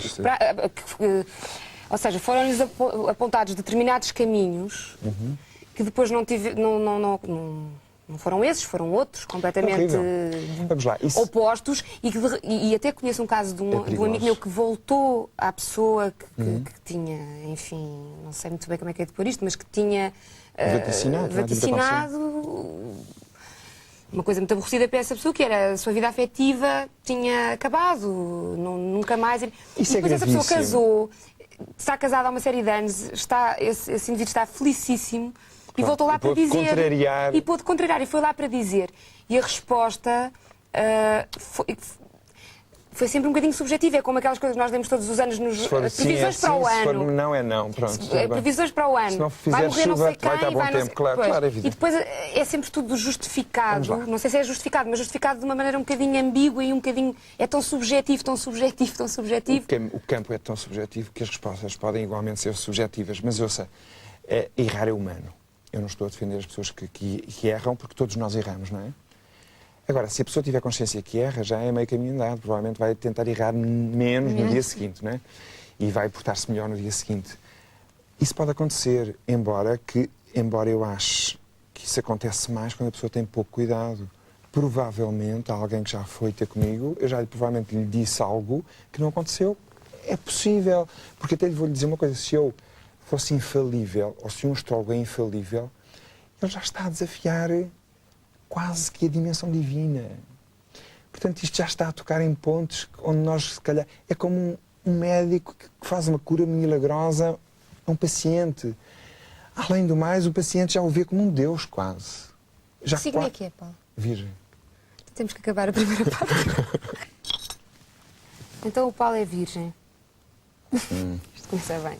ou seja, foram-lhes apontados determinados caminhos que depois não foram esses, foram outros, completamente opostos, e até conheço um caso de um amigo meu que voltou à pessoa que tinha, enfim, não sei muito bem como é que é de pôr isto, mas que tinha vaticinado uma coisa muito aborrecida para essa pessoa, que era a sua vida afetiva tinha acabado, nunca mais. Isso e depois essa pessoa casou, está casada há uma série de anos, esse indivíduo está felicíssimo e voltou lá para dizer. E pôde contrariar, e foi lá para dizer. E a resposta foi sempre um bocadinho subjetiva. É como aquelas coisas que nós demos todos os anos nos previsões para o ano. Se for não, é não. Pronto, previsões para o ano. Se não fizer vai morrer chuva, não sei quem, vai estar bom tempo. Claro, é evidente. E depois é sempre tudo justificado. Não sei se é justificado, mas justificado de uma maneira um bocadinho ambígua e um bocadinho... É tão subjetivo, tão subjetivo, tão subjetivo. O campo é tão subjetivo que as respostas podem igualmente ser subjetivas. Mas ouça, errar é humano. Eu não estou a defender as pessoas que erram, porque todos nós erramos, não é? Agora, se a pessoa tiver consciência que erra, já é meio caminho andado. Provavelmente vai tentar errar menos no dia seguinte, não é? E vai portar-se melhor no dia seguinte. Isso pode acontecer, embora eu ache que isso acontece mais quando a pessoa tem pouco cuidado. Provavelmente, alguém que já foi ter comigo, eu já provavelmente lhe disse algo que não aconteceu. É possível. Porque até lhe vou lhe dizer uma coisa. Se eu fosse infalível, ou se um astrólogo é infalível, ele já está a desafiar quase que a dimensão divina. Portanto, isto já está a tocar em pontos onde nós, se calhar, é como um médico que faz uma cura milagrosa a um paciente. Além do mais, o paciente já o vê como um Deus, quase. Que signo é que é, Paulo? Virgem. Temos que acabar a primeira parte. Então o Paulo é virgem. Isto começa bem.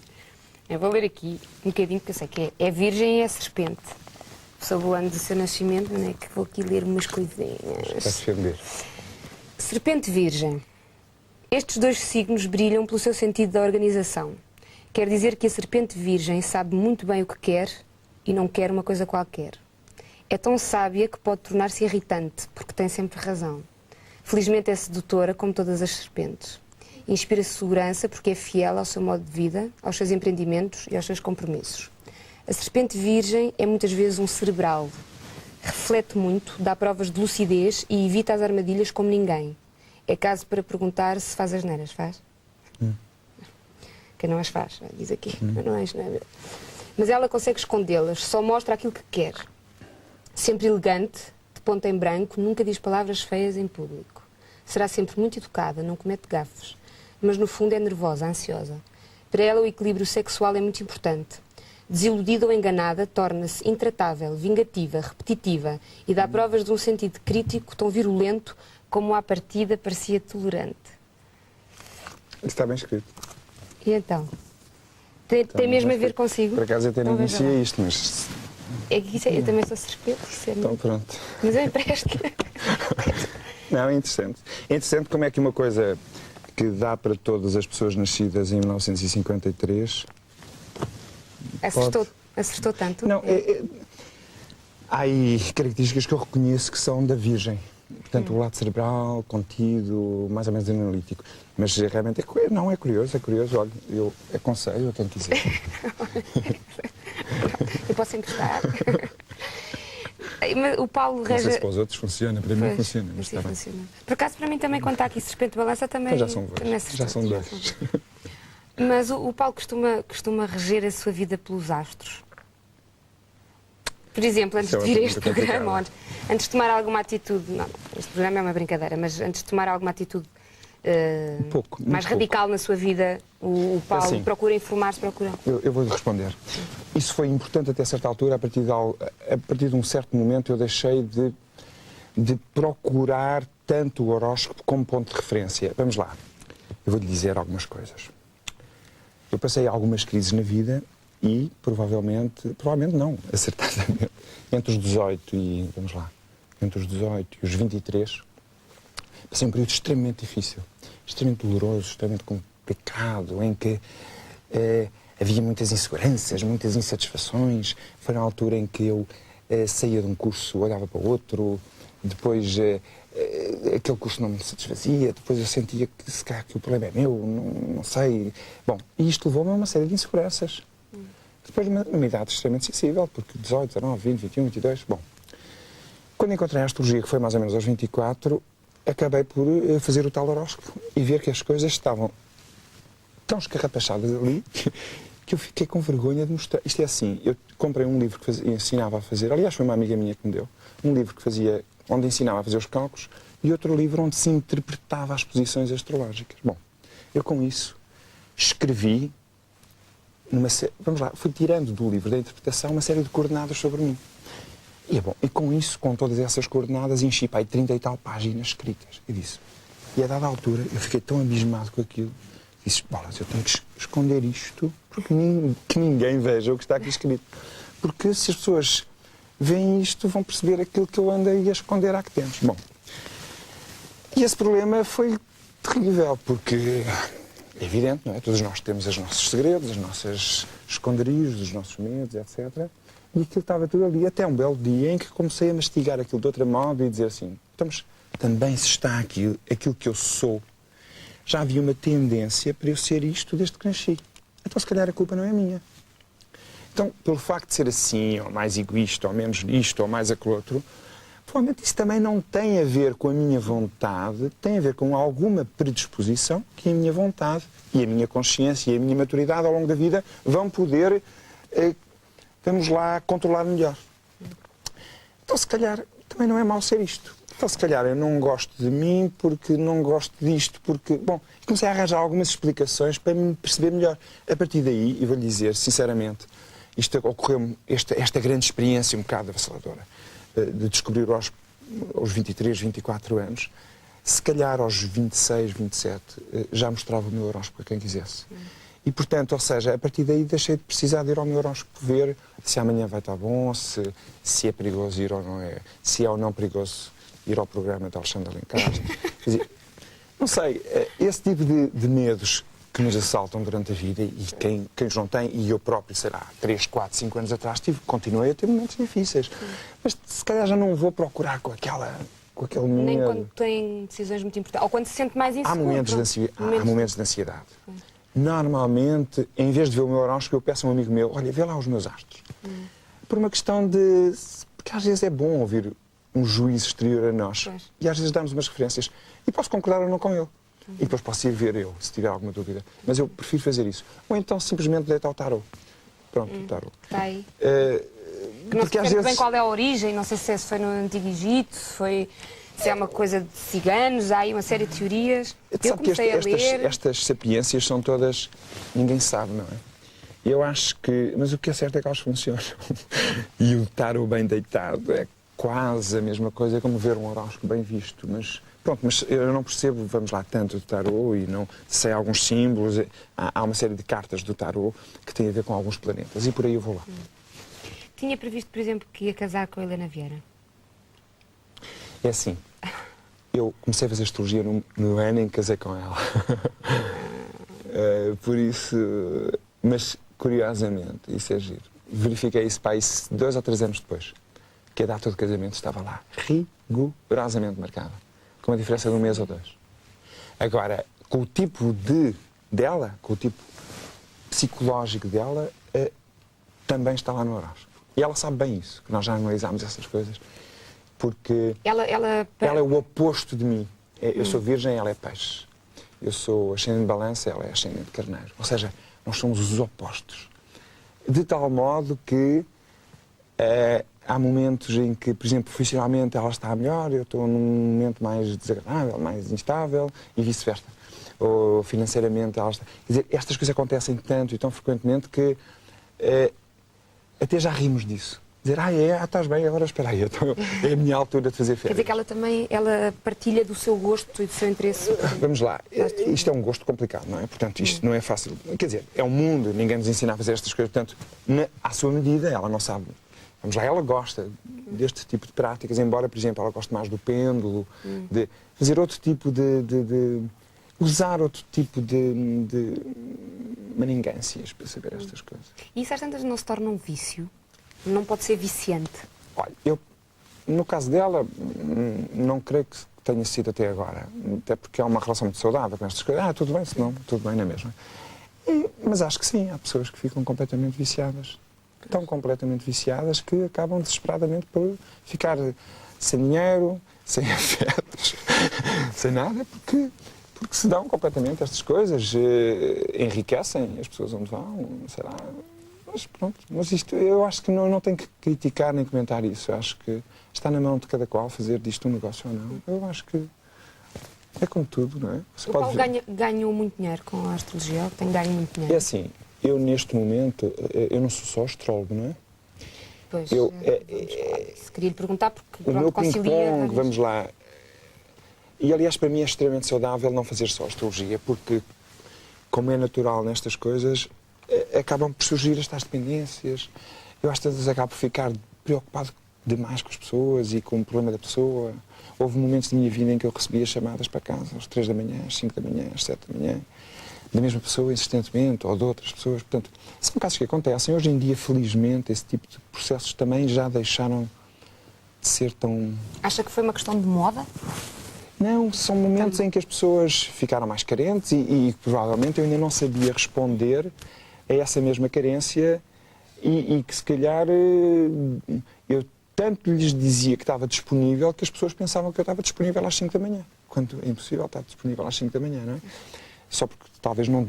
Eu vou ler aqui um bocadinho, porque eu sei que é virgem e é serpente. Sob o ano do seu nascimento, não é que vou aqui ler umas coisinhas. Serpente virgem. Estes dois signos brilham pelo seu sentido da organização. Quer dizer que a serpente virgem sabe muito bem o que quer e não quer uma coisa qualquer. É tão sábia que pode tornar-se irritante, porque tem sempre razão. Felizmente é sedutora, como todas as serpentes. Inspira segurança porque é fiel ao seu modo de vida, aos seus empreendimentos e aos seus compromissos. A serpente virgem é muitas vezes um cerebral. Reflete muito, dá provas de lucidez e evita as armadilhas como ninguém. É caso para perguntar se faz asneiras, faz? Quem não as faz, diz aqui. Mas não é asneira. Mas ela consegue escondê-las, só mostra aquilo que quer. Sempre elegante, de ponta em branco, nunca diz palavras feias em público. Será sempre muito educada, não comete gafes. Mas no fundo é nervosa, ansiosa. Para ela o equilíbrio sexual é muito importante. Desiludida ou enganada, torna-se intratável, vingativa, repetitiva e dá provas de um sentido crítico tão virulento como à partida parecia tolerante. Está bem escrito. E então? Tem mesmo a ver consigo? Por acaso eu até não Então, veja conhecia lá. isto, mas... É que isso eu também sou serpente. Isso é Então pronto. Mas eu empresto. Não, é interessante. É interessante como é que uma coisa que dá para todas as pessoas nascidas em 1953... Acertou tanto? Não, há aí características que eu reconheço que são da Virgem. Portanto, o lado cerebral, contido, mais ou menos analítico. Mas realmente é curioso. Olha, eu aconselho a quem quiser. Eu posso emprestar. Mas o Paulo Não sei Reja... se para os outros funciona, para mim funciona. Mas está bem. funciona. Por acaso, para mim também, quando está aqui Serpente Balança, também... Então já são dois. também acertou. Já são dois. Mas o Paulo costuma reger a sua vida pelos astros. Por exemplo, antes Isso é de uma vir a este pergunta programa, complicada. antes de tomar alguma atitude... Não, este programa é uma brincadeira, mas antes de tomar alguma atitude mais radical na sua vida, o Paulo Assim, procura informar-se, procura... Eu vou-lhe responder. Isso foi importante até certa altura, a partir de um certo momento eu deixei de procurar tanto o horóscopo como ponto de referência. Vamos lá, eu vou-lhe dizer algumas coisas. Eu passei algumas crises na vida e provavelmente não, acertadamente, entre os 18 e, vamos lá, entre os 18 e os 23, passei um período extremamente difícil, extremamente doloroso, extremamente complicado, em que havia muitas inseguranças, muitas insatisfações. Foi na altura em que eu saía de um curso, olhava para o outro, depois aquele curso não me satisfazia, depois eu sentia que se calhar que o problema é meu, não sei. Bom, e isto levou-me a uma série de inseguranças. Depois numa idade extremamente sensível, porque 18, 19, 20, 21, 22, bom. Quando encontrei a astrologia, que foi mais ou menos aos 24, acabei por fazer o tal horóscopo e ver que as coisas estavam tão escarrapachadas ali que eu fiquei com vergonha de mostrar. Isto é assim, eu comprei um livro que ensinava a fazer, aliás foi uma amiga minha que me deu, um livro que fazia, onde ensinava a fazer os cálculos e outro livro onde se interpretava as posições astrológicas. Bom, eu com isso escrevi, vamos lá, fui tirando do livro da interpretação uma série de coordenadas sobre mim. E, bom, e com isso, com todas essas coordenadas, enchi para aí 30 e tal páginas escritas. E disse. E a dada altura, eu fiquei tão abismado com aquilo, disse, bolas, eu tenho que esconder isto, porque que ninguém veja o que está aqui escrito. Porque se as pessoas veem isto, vão perceber aquilo que eu andei a esconder há que tempos. Bom, e esse problema foi terrível, porque é evidente, não é? Todos nós temos os nossos segredos, as nossas esconderijos, os nossos medos, etc. E aquilo estava tudo ali, até um belo dia em que comecei a mastigar aquilo de outra modo e dizer assim, então, mas também se está aqui aquilo que eu sou, já havia uma tendência para eu ser isto desde que nasci. Então se calhar a culpa não é minha. Então, pelo facto de ser assim, ou mais egoísta, ou menos isto, ou mais aquele outro, provavelmente isso também não tem a ver com a minha vontade, tem a ver com alguma predisposição que a minha vontade e a minha consciência e a minha maturidade ao longo da vida vão poder, vamos lá, controlar melhor. Então, se calhar, também não é mau ser isto. Então, se calhar, eu não gosto de mim porque não gosto disto, porque... Bom, comecei a arranjar algumas explicações para me perceber melhor. A partir daí, e vou-lhe dizer, sinceramente, isto ocorreu-me, esta grande experiência um bocado avassaladora, de descobrir aos 23, 24 anos, se calhar aos 26, 27, já mostrava o meu horóscopo a quem quisesse. E, portanto, ou seja, a partir daí deixei de precisar de ir ao meu horóscopo ver se amanhã vai estar bom, se é perigoso ir ou não é, se é ou não perigoso ir ao programa de Alexandre Alencastre. Quer dizer, não sei, esse tipo de medos que nos assaltam durante a vida e quem os não tem, e eu próprio, será, 3, 4, 5 anos atrás, continuei a ter momentos difíceis. Mas se calhar já não vou procurar com aquele medo. Nem quando tem decisões muito importantes, ou quando se sente mais inseguro. Há momentos de ansiedade. Normalmente, em vez de ver o meu horóscopo, eu peço a um amigo meu, olha, vê lá os meus astros. Por uma questão de... Porque às vezes é bom ouvir um juízo exterior a nós. Pois. E às vezes damos umas referências. E posso concordar ou não com ele. E depois posso ir ver eu, se tiver alguma dúvida. Mas eu prefiro fazer isso. Ou então simplesmente deitar o tarot. Pronto, o tarot. Está aí. Que não se Porque às percebe vezes... bem qual é a origem, não sei se foi no Antigo Egito, se é uma coisa de ciganos, há aí uma série de teorias. Eu Sabe que comecei a ler... estas sapiências são todas... Ninguém sabe, não é? Eu acho que... Mas o que é certo é que elas funcionam. E o tarot bem deitado é quase a mesma coisa como ver um horóscopo bem visto. Mas pronto, mas eu não percebo, vamos lá, tanto do tarot e não sei alguns símbolos. Há uma série de cartas do tarot que têm a ver com alguns planetas. E por aí eu vou lá. Tinha previsto, por exemplo, que ia casar com a Helena Vieira? É assim, eu comecei a fazer astrologia no ano em que casei com ela. Por isso, mas curiosamente, isso é giro, verifiquei isso para aí 2 ou 3 anos depois, que a data do casamento estava lá, rigorosamente marcada, com uma diferença de 1 mês ou 2. Agora, com o tipo dela, com o tipo psicológico dela, também está lá no horóscopo. E ela sabe bem isso, que nós já analisámos essas coisas. Porque ela é o oposto de mim. Eu sou virgem, ela é peixe. Eu sou ascendente de balança, ela é ascendente de carneiro. Ou seja, nós somos os opostos. De tal modo que há momentos em que, por exemplo, profissionalmente ela está melhor, eu estou num momento mais desagradável, mais instável e vice-versa. Ou financeiramente ela está... Quer dizer, estas coisas acontecem tanto e tão frequentemente que até já rimos disso. Dizer, estás bem, agora espera aí, então é a minha altura de fazer férias. Quer dizer que ela também partilha do seu gosto e do seu interesse? Vamos lá, isto é um gosto complicado, não é? Portanto, isto não é fácil. Quer dizer, é um mundo, ninguém nos ensina a fazer estas coisas, portanto, à sua medida, ela não sabe. Vamos lá, ela gosta deste tipo de práticas, embora, por exemplo, ela goste mais do pêndulo, de fazer outro tipo de usar outro tipo de maningâncias para saber estas coisas. E isso às tantas não se torna um vício? Não pode ser viciante? Olha, no caso dela, não creio que tenha sido até agora. Até porque há uma relação muito saudável com estas coisas. Tudo bem, se não, tudo bem, não é mesmo? Mas acho que sim, há pessoas que ficam completamente viciadas. Tão completamente viciadas que acabam desesperadamente por ficar sem dinheiro, sem afetos, sem nada, porque se dão completamente estas coisas, enriquecem as pessoas onde vão, sei lá. Mas pronto, mas isto, eu acho que não tenho que criticar nem comentar isso. Eu acho que está na mão de cada qual fazer disto um negócio ou não. Eu acho que é como tudo, não é? O Paulo ganhou muito dinheiro com a astrologia, ou tem ganho muito dinheiro? É assim, eu neste momento, eu não sou só astrólogo, não é? Pois, se queria lhe perguntar, porque o meu ping-pong, vamos lá. E aliás, para mim é extremamente saudável não fazer só astrologia, porque, como é natural nestas coisas, acabam por surgir estas dependências. Eu às vezes acabo por ficar preocupado demais com as pessoas e com o problema da pessoa. Houve momentos da minha vida em que eu recebia chamadas para casa às 3 da manhã, às 5 da manhã, às 7 da manhã, da mesma pessoa insistentemente ou de outras pessoas. Portanto, são casos que acontecem. Hoje em dia, felizmente, esse tipo de processos também já deixaram de ser tão... Acha que foi uma questão de moda? Não, são momentos em que as pessoas ficaram mais carentes e provavelmente eu ainda não sabia responder a essa mesma carência e que se calhar eu tanto lhes dizia que estava disponível que as pessoas pensavam que eu estava disponível às 5 da manhã, quando é impossível estar disponível às 5 da manhã, não é? Só porque talvez não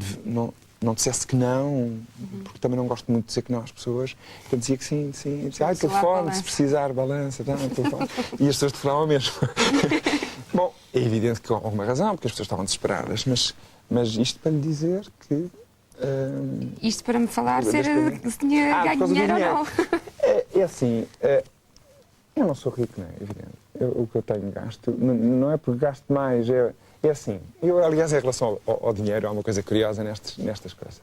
dissesse que não, porque também não gosto muito de dizer que não às pessoas, então dizia que sim, dizia, telefone, se precisar, balança, telefone. E as pessoas telefonavam mesmo. Bom, é evidente que com alguma razão, porque as pessoas estavam desesperadas, mas isto para lhe dizer que... Isto para me falar se tinha ganho dinheiro ou não. É assim, eu não sou rico, não é evidente. O que eu tenho gasto, não é porque gasto mais, é assim. Eu, aliás, em relação ao dinheiro, há uma coisa curiosa nestas coisas.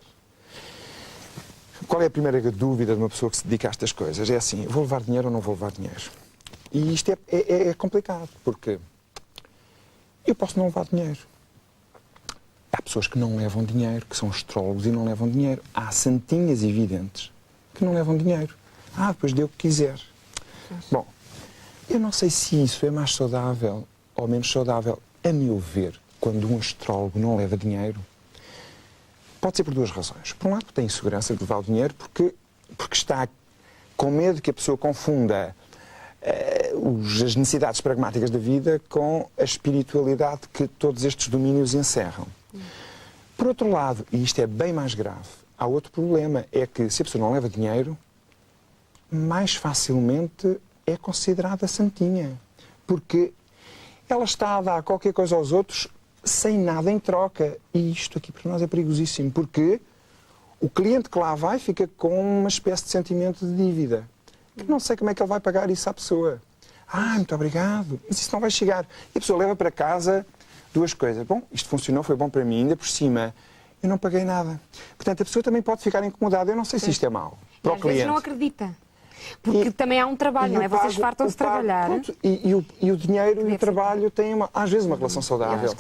Qual é a primeira dúvida de uma pessoa que se dedica a estas coisas? É assim, vou levar dinheiro ou não vou levar dinheiro? E isto é complicado, porque eu posso não levar dinheiro. Há pessoas que não levam dinheiro, que são astrólogos e não levam dinheiro. Há santinhas evidentes que não levam dinheiro. Depois dê o que quiser. Bom, eu não sei se isso é mais saudável ou menos saudável. A meu ver, quando um astrólogo não leva dinheiro, pode ser por duas razões. Por um lado, tem insegurança de levar o dinheiro porque está com medo que a pessoa confunda as necessidades pragmáticas da vida com a espiritualidade que todos estes domínios encerram. Por outro lado, e isto é bem mais grave, há outro problema, é que se a pessoa não leva dinheiro, mais facilmente é considerada santinha. Porque ela está a dar qualquer coisa aos outros sem nada em troca. E isto aqui para nós é perigosíssimo, porque o cliente que lá vai fica com uma espécie de sentimento de dívida. Que não sei como é que ele vai pagar isso à pessoa. Muito obrigado, mas isso não vai chegar. E a pessoa leva para casa duas coisas. Bom, isto funcionou, foi bom para mim, ainda por cima, eu não paguei nada. Portanto, a pessoa também pode ficar incomodada. Eu não sei se isto é mau para o cliente. Às vezes não acredita. Porque também há um trabalho, não é? Vocês fartam-se de trabalhar. Pronto, e o dinheiro e o trabalho têm, às vezes, uma relação saudável.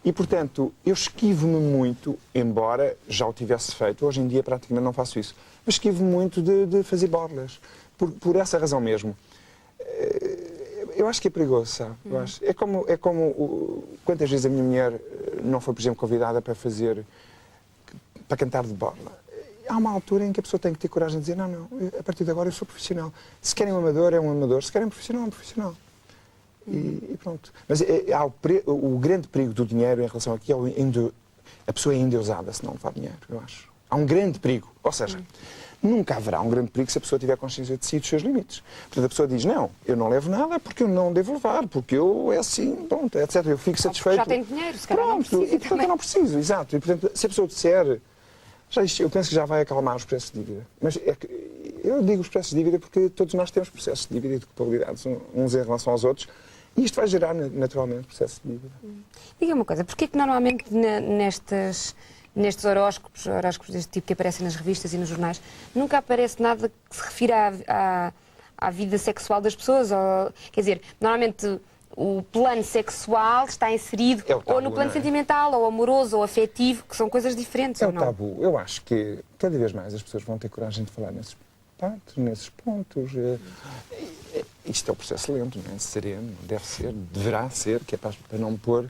E, portanto, eu esquivo-me muito, embora já o tivesse feito, hoje em dia praticamente não faço isso, mas esquivo-me muito de fazer borlas. Por essa razão mesmo. Eu acho que é perigoso, sabe? Eu acho. É como quantas vezes a minha mulher não foi, por exemplo, convidada para cantar de borla. Há uma altura em que a pessoa tem que ter coragem de dizer não, a partir de agora eu sou profissional. Se querem um amador, é um amador. Se querem um profissional, é um profissional. E pronto. Mas há o grande perigo do dinheiro em relação aqui, a pessoa é endeusada se não levar dinheiro, eu acho. Há um grande perigo. Ou seja, nunca haverá um grande perigo se a pessoa tiver consciência de si e dos seus limites. Portanto, a pessoa diz, não, eu não levo nada porque eu não devo levar, porque eu é assim, pronto, etc. Eu fico satisfeito. Já tenho dinheiro, se calhar não preciso. E portanto eu não preciso, exato. E portanto, se a pessoa disser, eu penso que já vai acalmar os processos de dívida. Mas eu digo os processos de dívida porque todos nós temos processos de dívida e de culpabilidades uns em relação aos outros. E isto vai gerar naturalmente processos de dívida. Diga uma coisa, porquê que normalmente nestes horóscopos deste tipo que aparecem nas revistas e nos jornais, nunca aparece nada que se refira à vida sexual das pessoas? Quer dizer, normalmente o plano sexual está inserido ou no plano sentimental, ou amoroso, ou afetivo, que são coisas diferentes, ou não? É o tabu. Eu acho que cada vez mais as pessoas vão ter coragem de falar nesses pontos. Isto é o processo lento, não é? Sereno, deve ser, deverá ser, que é para não pôr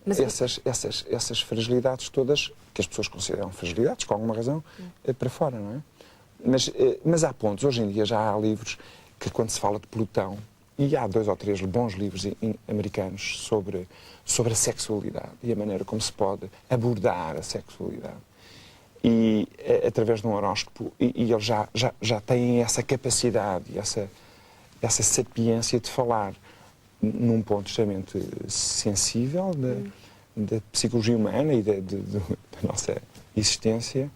essas fragilidades todas, que as pessoas consideram fragilidades, com alguma razão, para fora, não é? Mas há pontos, hoje em dia já há livros que quando se fala de Plutão, e há 2 ou 3 bons livros americanos sobre a sexualidade e a maneira como se pode abordar a sexualidade. E através de um horóscopo, e eles já têm essa capacidade, essa sapiência de falar num ponto extremamente sensível da psicologia humana e da nossa existência,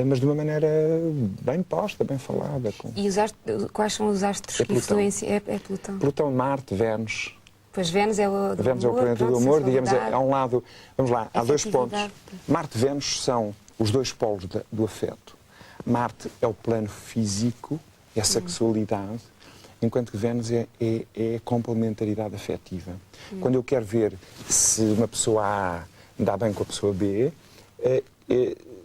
mas de uma maneira bem posta, bem falada. E quais são os astros que influenciam? É Plutão? Plutão, Marte, Vênus. Pois Vênus é o do Vênus é o planeta do amor, digamos, há um lado, vamos lá, há 2 pontos. Marte e Vênus são os 2 polos do afeto. Marte é o plano físico, é a sexualidade, enquanto que Vênus é a complementaridade afetiva. Quando eu quero ver se uma pessoa A dá bem com a pessoa B,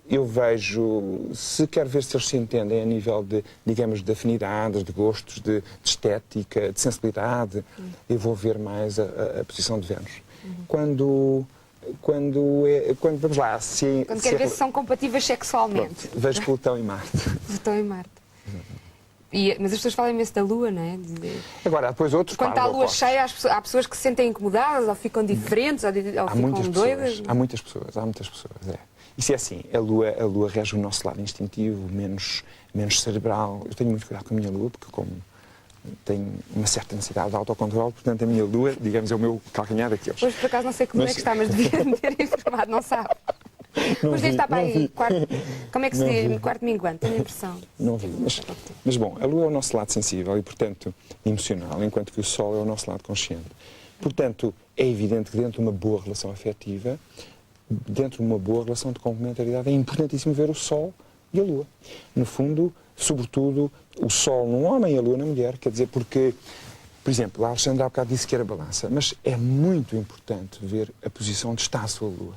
eu vejo, se quero ver se eles se entendem a nível de, digamos, de afinidades, de gostos, de estética, de sensibilidade, eu vou ver mais a posição de Vênus. Quando vamos lá, quando quero ver se são compatíveis sexualmente. Pronto, vejo Plutão e Marte. Plutão e Marte. Mas as pessoas falam imenso da Lua, não é? Agora, depois outros quando está a Lua cheia, há pessoas que se sentem incomodadas, ou ficam diferentes, ou ficam doidas. Há muitas pessoas, é. Isso é assim, a Lua rege o nosso lado instintivo, menos cerebral. Eu tenho muito cuidado com a minha Lua, porque como tenho uma certa necessidade de autocontrole, portanto a minha Lua, digamos, é o meu calcanhar daqueles. Pois, por acaso, não sei como é que está, mas devia me ter informado, não sabe. Mas deve estar para aí, como é que se diz? Quarto minguante, tenho a impressão. Não vi, mas bom, a Lua é o nosso lado sensível e, portanto, emocional, enquanto que o Sol é o nosso lado consciente. Portanto, é evidente que dentro de uma boa relação afetiva, dentro de uma boa relação de complementaridade, é importantíssimo ver o Sol e a Lua. No fundo, sobretudo, o Sol no homem e a Lua na mulher, quer dizer, porque Por exemplo, a Alexandra há bocado disse que era balança, mas é muito importante ver a posição onde está a sua lua.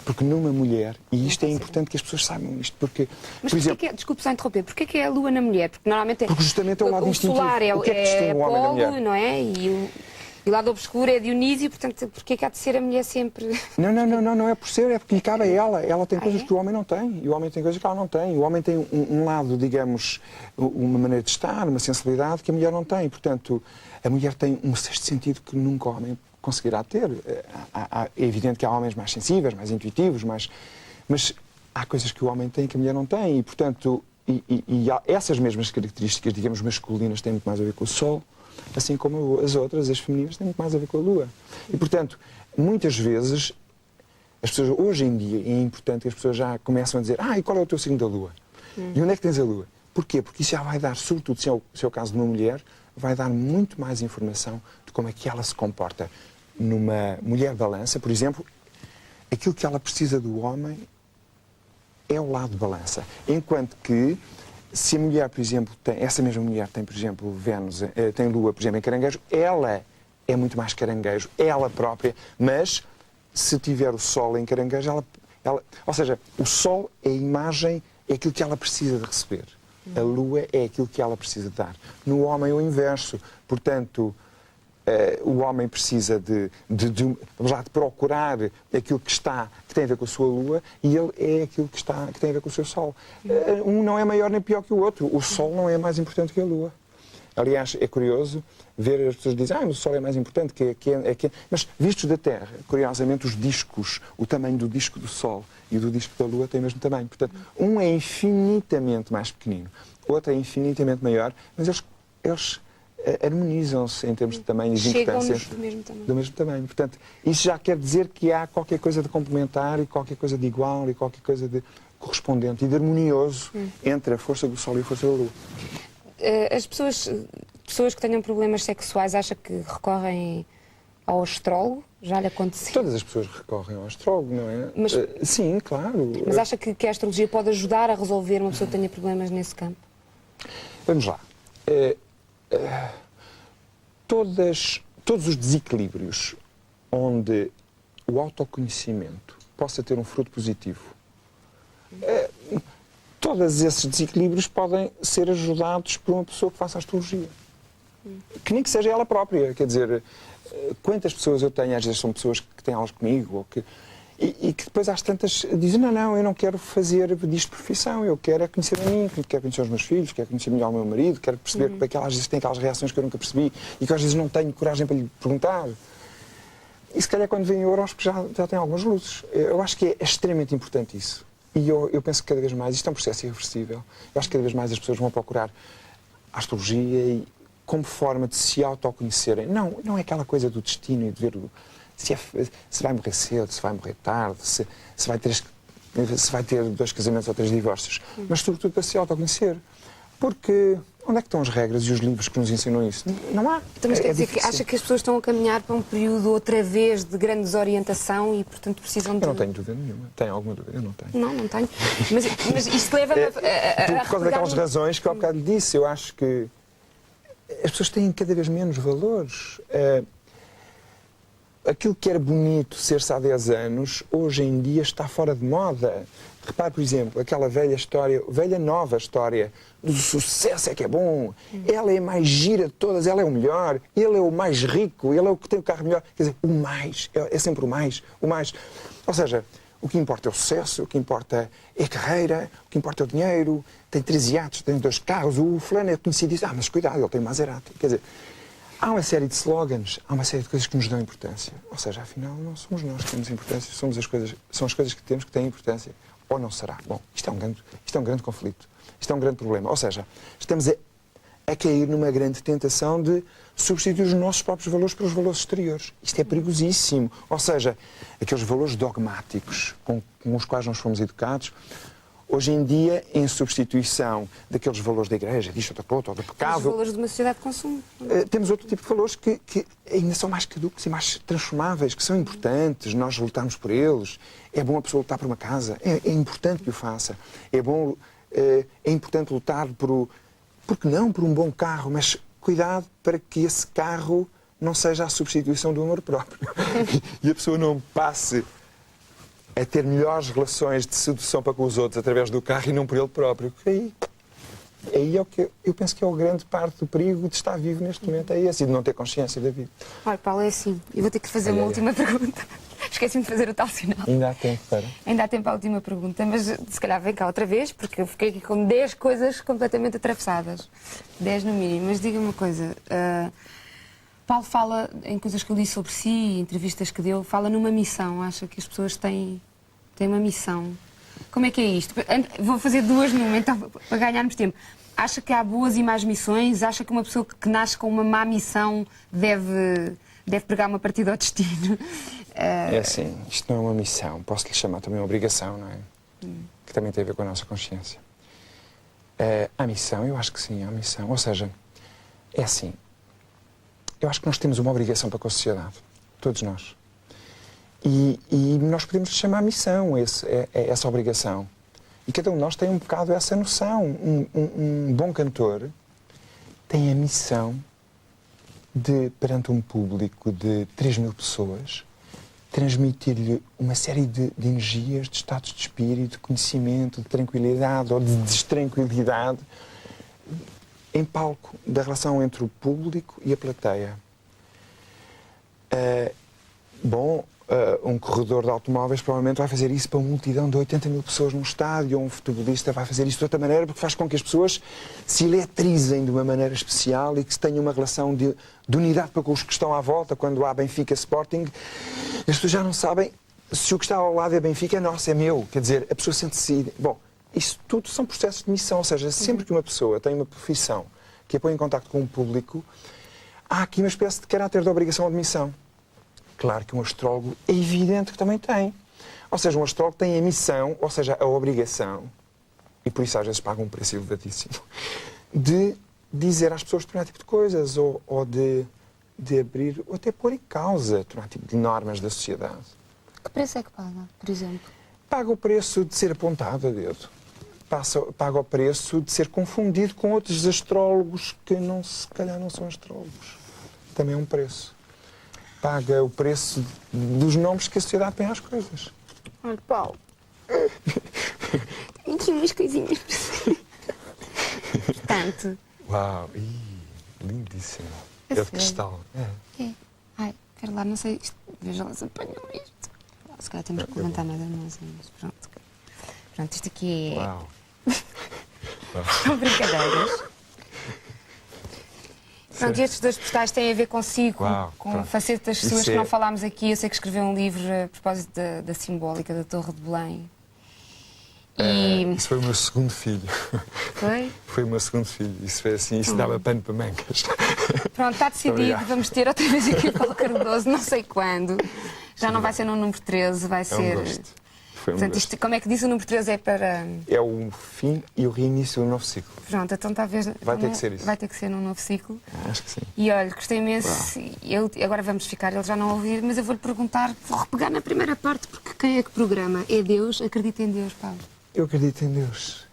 Porque numa mulher, e isto é importante que as pessoas saibam isto, porque, Mas por exemplo, desculpe só interromper, porquê que é a lua na mulher? Porque normalmente porque justamente é o lado instintivo. solar O que é que distingue o homem da Apolo, mulher? não é? E o lado obscuro é Dionísio, portanto, porquê que há de ser a mulher sempre... Não é por ser, é porque lhe cabe a ela. Ela tem coisas é? que o homem não tem, e o homem tem coisas que ela não tem. O homem tem um lado, digamos, uma maneira de estar, uma sensibilidade que a mulher não tem. Portanto, a mulher tem um sexto sentido que nunca o homem conseguirá ter. É evidente que há homens mais sensíveis, mais intuitivos, mas há coisas que o homem tem que a mulher não tem. E, portanto, há essas mesmas características, digamos, masculinas, têm muito mais a ver com o Sol, assim como as outras, as femininas, têm muito mais a ver com a Lua. E, portanto, muitas vezes, as pessoas, hoje em dia, é importante que as pessoas já começam a dizer: e qual é o teu signo da Lua? E onde é que tens a Lua? Porquê? Porque isso já vai dar, sobretudo se é o caso de uma mulher, vai dar muito mais informação de como é que ela se comporta. Numa mulher balança, por exemplo, aquilo que ela precisa do homem é o lado de balança. Enquanto que, se a mulher, por exemplo, essa mesma mulher tem, por exemplo, Vênus, tem Lua, por exemplo, em caranguejo, ela é muito mais caranguejo, ela própria, mas se tiver o Sol em caranguejo, ou seja, o Sol é a imagem, é aquilo que ela precisa de receber. A Lua é aquilo que ela precisa de dar. No homem, o inverso. Portanto, o homem precisa de procurar aquilo que tem a ver com a sua Lua, e ele é aquilo que tem a ver com o seu Sol. Um não é maior nem pior que o outro. O Sol não é mais importante que a Lua. Aliás, é curioso ver as pessoas dizem: o Sol é mais importante Mas, vistos da Terra, curiosamente, os discos, o tamanho do disco do Sol e do disco da Lua tem o mesmo tamanho. Portanto, um é infinitamente mais pequenino, o outro é infinitamente maior, mas eles harmonizam-se em termos de tamanho e de importância do mesmo tamanho. Portanto, isso já quer dizer que há qualquer coisa de complementar e qualquer coisa de igual e qualquer coisa de correspondente e de harmonioso entre a força do Sol e a força da Lua. As pessoas que tenham problemas sexuais, acha que recorrem ao astrólogo? Já lhe aconteceu? Todas as pessoas recorrem ao astrólogo, não é? Mas, sim, claro. Mas acha que a astrologia pode ajudar a resolver uma pessoa que tenha problemas nesse campo? Vamos lá. Todos os desequilíbrios onde o autoconhecimento possa ter um fruto positivo, todos esses desequilíbrios podem ser ajudados por uma pessoa que faça astrologia. Que nem que seja ela própria. Quer dizer, quantas pessoas eu tenho, às vezes são pessoas que têm aulas comigo, e que depois às tantas dizem: não, eu não quero fazer disto profissão, eu quero conhecer a mim, quero conhecer os meus filhos, quero conhecer melhor o meu marido, quero perceber porque às vezes tem aquelas reações que eu nunca percebi e que às vezes não tenho coragem para lhe perguntar. E se calhar quando vem o horóscopo já tem algumas luzes. Eu acho que é extremamente importante isso. E eu penso que cada vez mais, isto é um processo irreversível, eu acho que cada vez mais as pessoas vão procurar a astrologia como forma de se autoconhecerem. Não é aquela coisa do destino e de ver se vai morrer cedo, se vai morrer tarde, se vai ter 2 casamentos ou 3 divórcios, mas sobretudo para se autoconhecer. Porque onde é que estão as regras e os livros que nos ensinam isso? Não há. Então, mas quer dizer que acha que as pessoas estão a caminhar para um período outra vez de grande desorientação e, portanto, precisam de... Eu não tenho dúvida nenhuma. Tem alguma dúvida? Eu não tenho. Não tenho. Mas isto leva-me a por causa daquelas razões que eu há bocado disse, eu acho que as pessoas têm cada vez menos valores. Aquilo que era bonito ser-se há 10 anos, hoje em dia está fora de moda. Repare, por exemplo, aquela nova história do sucesso é que é bom. Ela é a mais gira de todas, ela é o melhor, ele é o mais rico, ele é o que tem o carro melhor. Quer dizer, o mais, é sempre o mais. Ou seja, o que importa é o sucesso, o que importa é a carreira, o que importa é o dinheiro, tem 3 iates, tem 2 carros, o fulano é conhecido e diz: mas cuidado, ele tem Maserati. Quer dizer, há uma série de slogans, há uma série de coisas que nos dão importância. Ou seja, afinal, não somos nós que temos importância, são as coisas que temos que têm importância. Ou não será? Bom, isto é um grande conflito. Isto é um grande problema. Ou seja, estamos a cair numa grande tentação de substituir os nossos próprios valores pelos valores exteriores. Isto é perigosíssimo. Ou seja, aqueles valores dogmáticos com os quais nós fomos educados, hoje em dia, em substituição daqueles valores da igreja, disto ou daquilo, ou do pecado... Os valores de uma sociedade de consumo. Temos outro tipo de valores que ainda são mais caducos e mais transformáveis, que são importantes, nós lutarmos por eles. É bom a pessoa lutar por uma casa, é importante que o faça. É importante lutar porque não por um bom carro, mas cuidado para que esse carro não seja a substituição do amor próprio. E a pessoa não passe a ter melhores relações de sedução para com os outros através do carro e não por ele próprio. Aí é o que eu penso que é a grande parte do perigo de estar vivo neste momento, é esse, e de não ter consciência da vida. Olha, Paulo, é assim, eu vou ter que fazer uma última pergunta. Esqueci-me de fazer o tal sinal. Ainda há tempo para... Ainda há tempo à última pergunta, mas se calhar vem cá outra vez, porque eu fiquei aqui com 10 coisas completamente atravessadas. 10 no mínimo. Mas diga-me uma coisa. Paulo fala em coisas que eu disse sobre si, entrevistas que deu, fala numa missão. Acha que as pessoas têm uma missão. Como é que é isto? Vou fazer duas numa, então, para ganharmos tempo. Acha que há boas e más missões? Acha que uma pessoa que nasce com uma má missão deve pregar uma partida ao destino? É assim, isto não é uma missão, posso-lhe chamar também uma obrigação, não é? Que também tem a ver com a nossa consciência. Há missão, eu acho que sim, há missão. Ou seja, é assim, eu acho que nós temos uma obrigação para com a sociedade, todos nós. E nós podemos lhe chamar missão, essa obrigação. E cada um de nós tem um bocado essa noção. Um bom cantor tem a missão de, perante um público de 3.000 pessoas, transmitir-lhe uma série de energias, de estados de espírito, de conhecimento, de tranquilidade ou de destranquilidade em palco, da relação entre o público e a plateia. Um corredor de automóveis provavelmente vai fazer isso para uma multidão de 80.000 pessoas num estádio, ou um futebolista vai fazer isso de outra maneira, porque faz com que as pessoas se eletrizem de uma maneira especial e que tenham uma relação de unidade para com os que estão à volta. Quando há Benfica Sporting, as pessoas já não sabem se o que está ao lado é Benfica, é nosso, é meu. Quer dizer, a pessoa sente-se... Bom, isso tudo são processos de missão, ou seja, sempre que uma pessoa tem uma profissão que a põe em contacto com o público, há aqui uma espécie de caráter de obrigação ou de missão. Claro que um astrólogo é evidente que também tem. Ou seja, um astrólogo tem a missão, ou seja, a obrigação, e por isso às vezes paga um preço elevadíssimo, de dizer às pessoas determinado tipo de coisas, ou de abrir, ou até pôr em causa determinado tipo de normas da sociedade. Que preço é que paga, por exemplo? Paga o preço de ser apontado a dedo. Paga o preço de ser confundido com outros astrólogos que se calhar não são astrólogos. Também é um preço. Paga o preço dos nomes que a sociedade tem às coisas. Olha, Paulo, tem aqui umas coisinhas para si. Portanto... Uau, lindíssimo. É de cristal. É. Ai, quero lá, não sei, veja lá se apanham isto. Se calhar temos que levantar mais a mãozinha, mas pronto. Pronto, isto aqui é... Uau. São brincadeiras. Pronto, e estes dois postais têm a ver consigo, com facetas suas que não falámos aqui. Eu sei que escreveu um livro a propósito da simbólica da Torre de Belém. Isso foi o meu segundo filho. Foi? Foi o meu segundo filho. Isso foi assim, isso dava pano para mangas. Pronto, está decidido. Vamos ter outra vez aqui o Paulo Cardoso, não sei quando. Já não vai ser no número 13, vai ser... Foi Portanto, isto, como é que diz o número 13? É para... É o fim e o reinício do novo ciclo. Pronto, então talvez... Vai ter que ser isso. Vai ter que ser num novo ciclo. Acho que sim. E olha, gostei imenso. Agora vamos ficar, ele já não ouvir, mas eu vou-lhe perguntar, vou repegar na primeira parte, porque quem é que programa? É Deus? Acredita em Deus, Paulo? Eu acredito em Deus.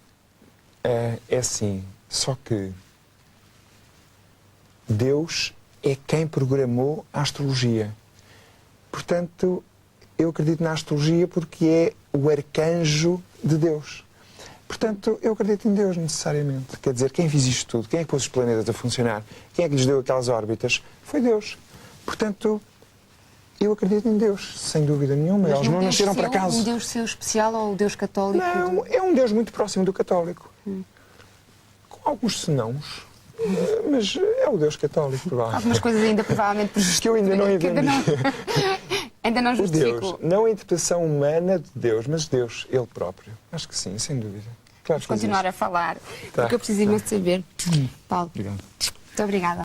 É assim, só que Deus é quem programou a astrologia. Portanto, eu acredito na astrologia porque é o arcanjo de Deus. Portanto, eu acredito em Deus, necessariamente. Quer dizer, quem fez isto tudo? Quem é que pôs os planetas a funcionar? Quem é que lhes deu aquelas órbitas? Foi Deus. Portanto, eu acredito em Deus, sem dúvida nenhuma. Eles não nasceram por acaso. Um Deus seu especial ou o Deus católico? Não, é um Deus muito próximo do católico. Com alguns senãos. Mas é o Deus católico, provavelmente. Algumas coisas ainda provavelmente por que eu ainda não entendi. Ainda não justifico. Deus, não a interpretação humana de Deus, mas Deus, Ele próprio. Acho que sim, sem dúvida. Claro. Vamos continuar a falar, porque eu preciso imenso de saber. Paulo, Obrigado. muito obrigada.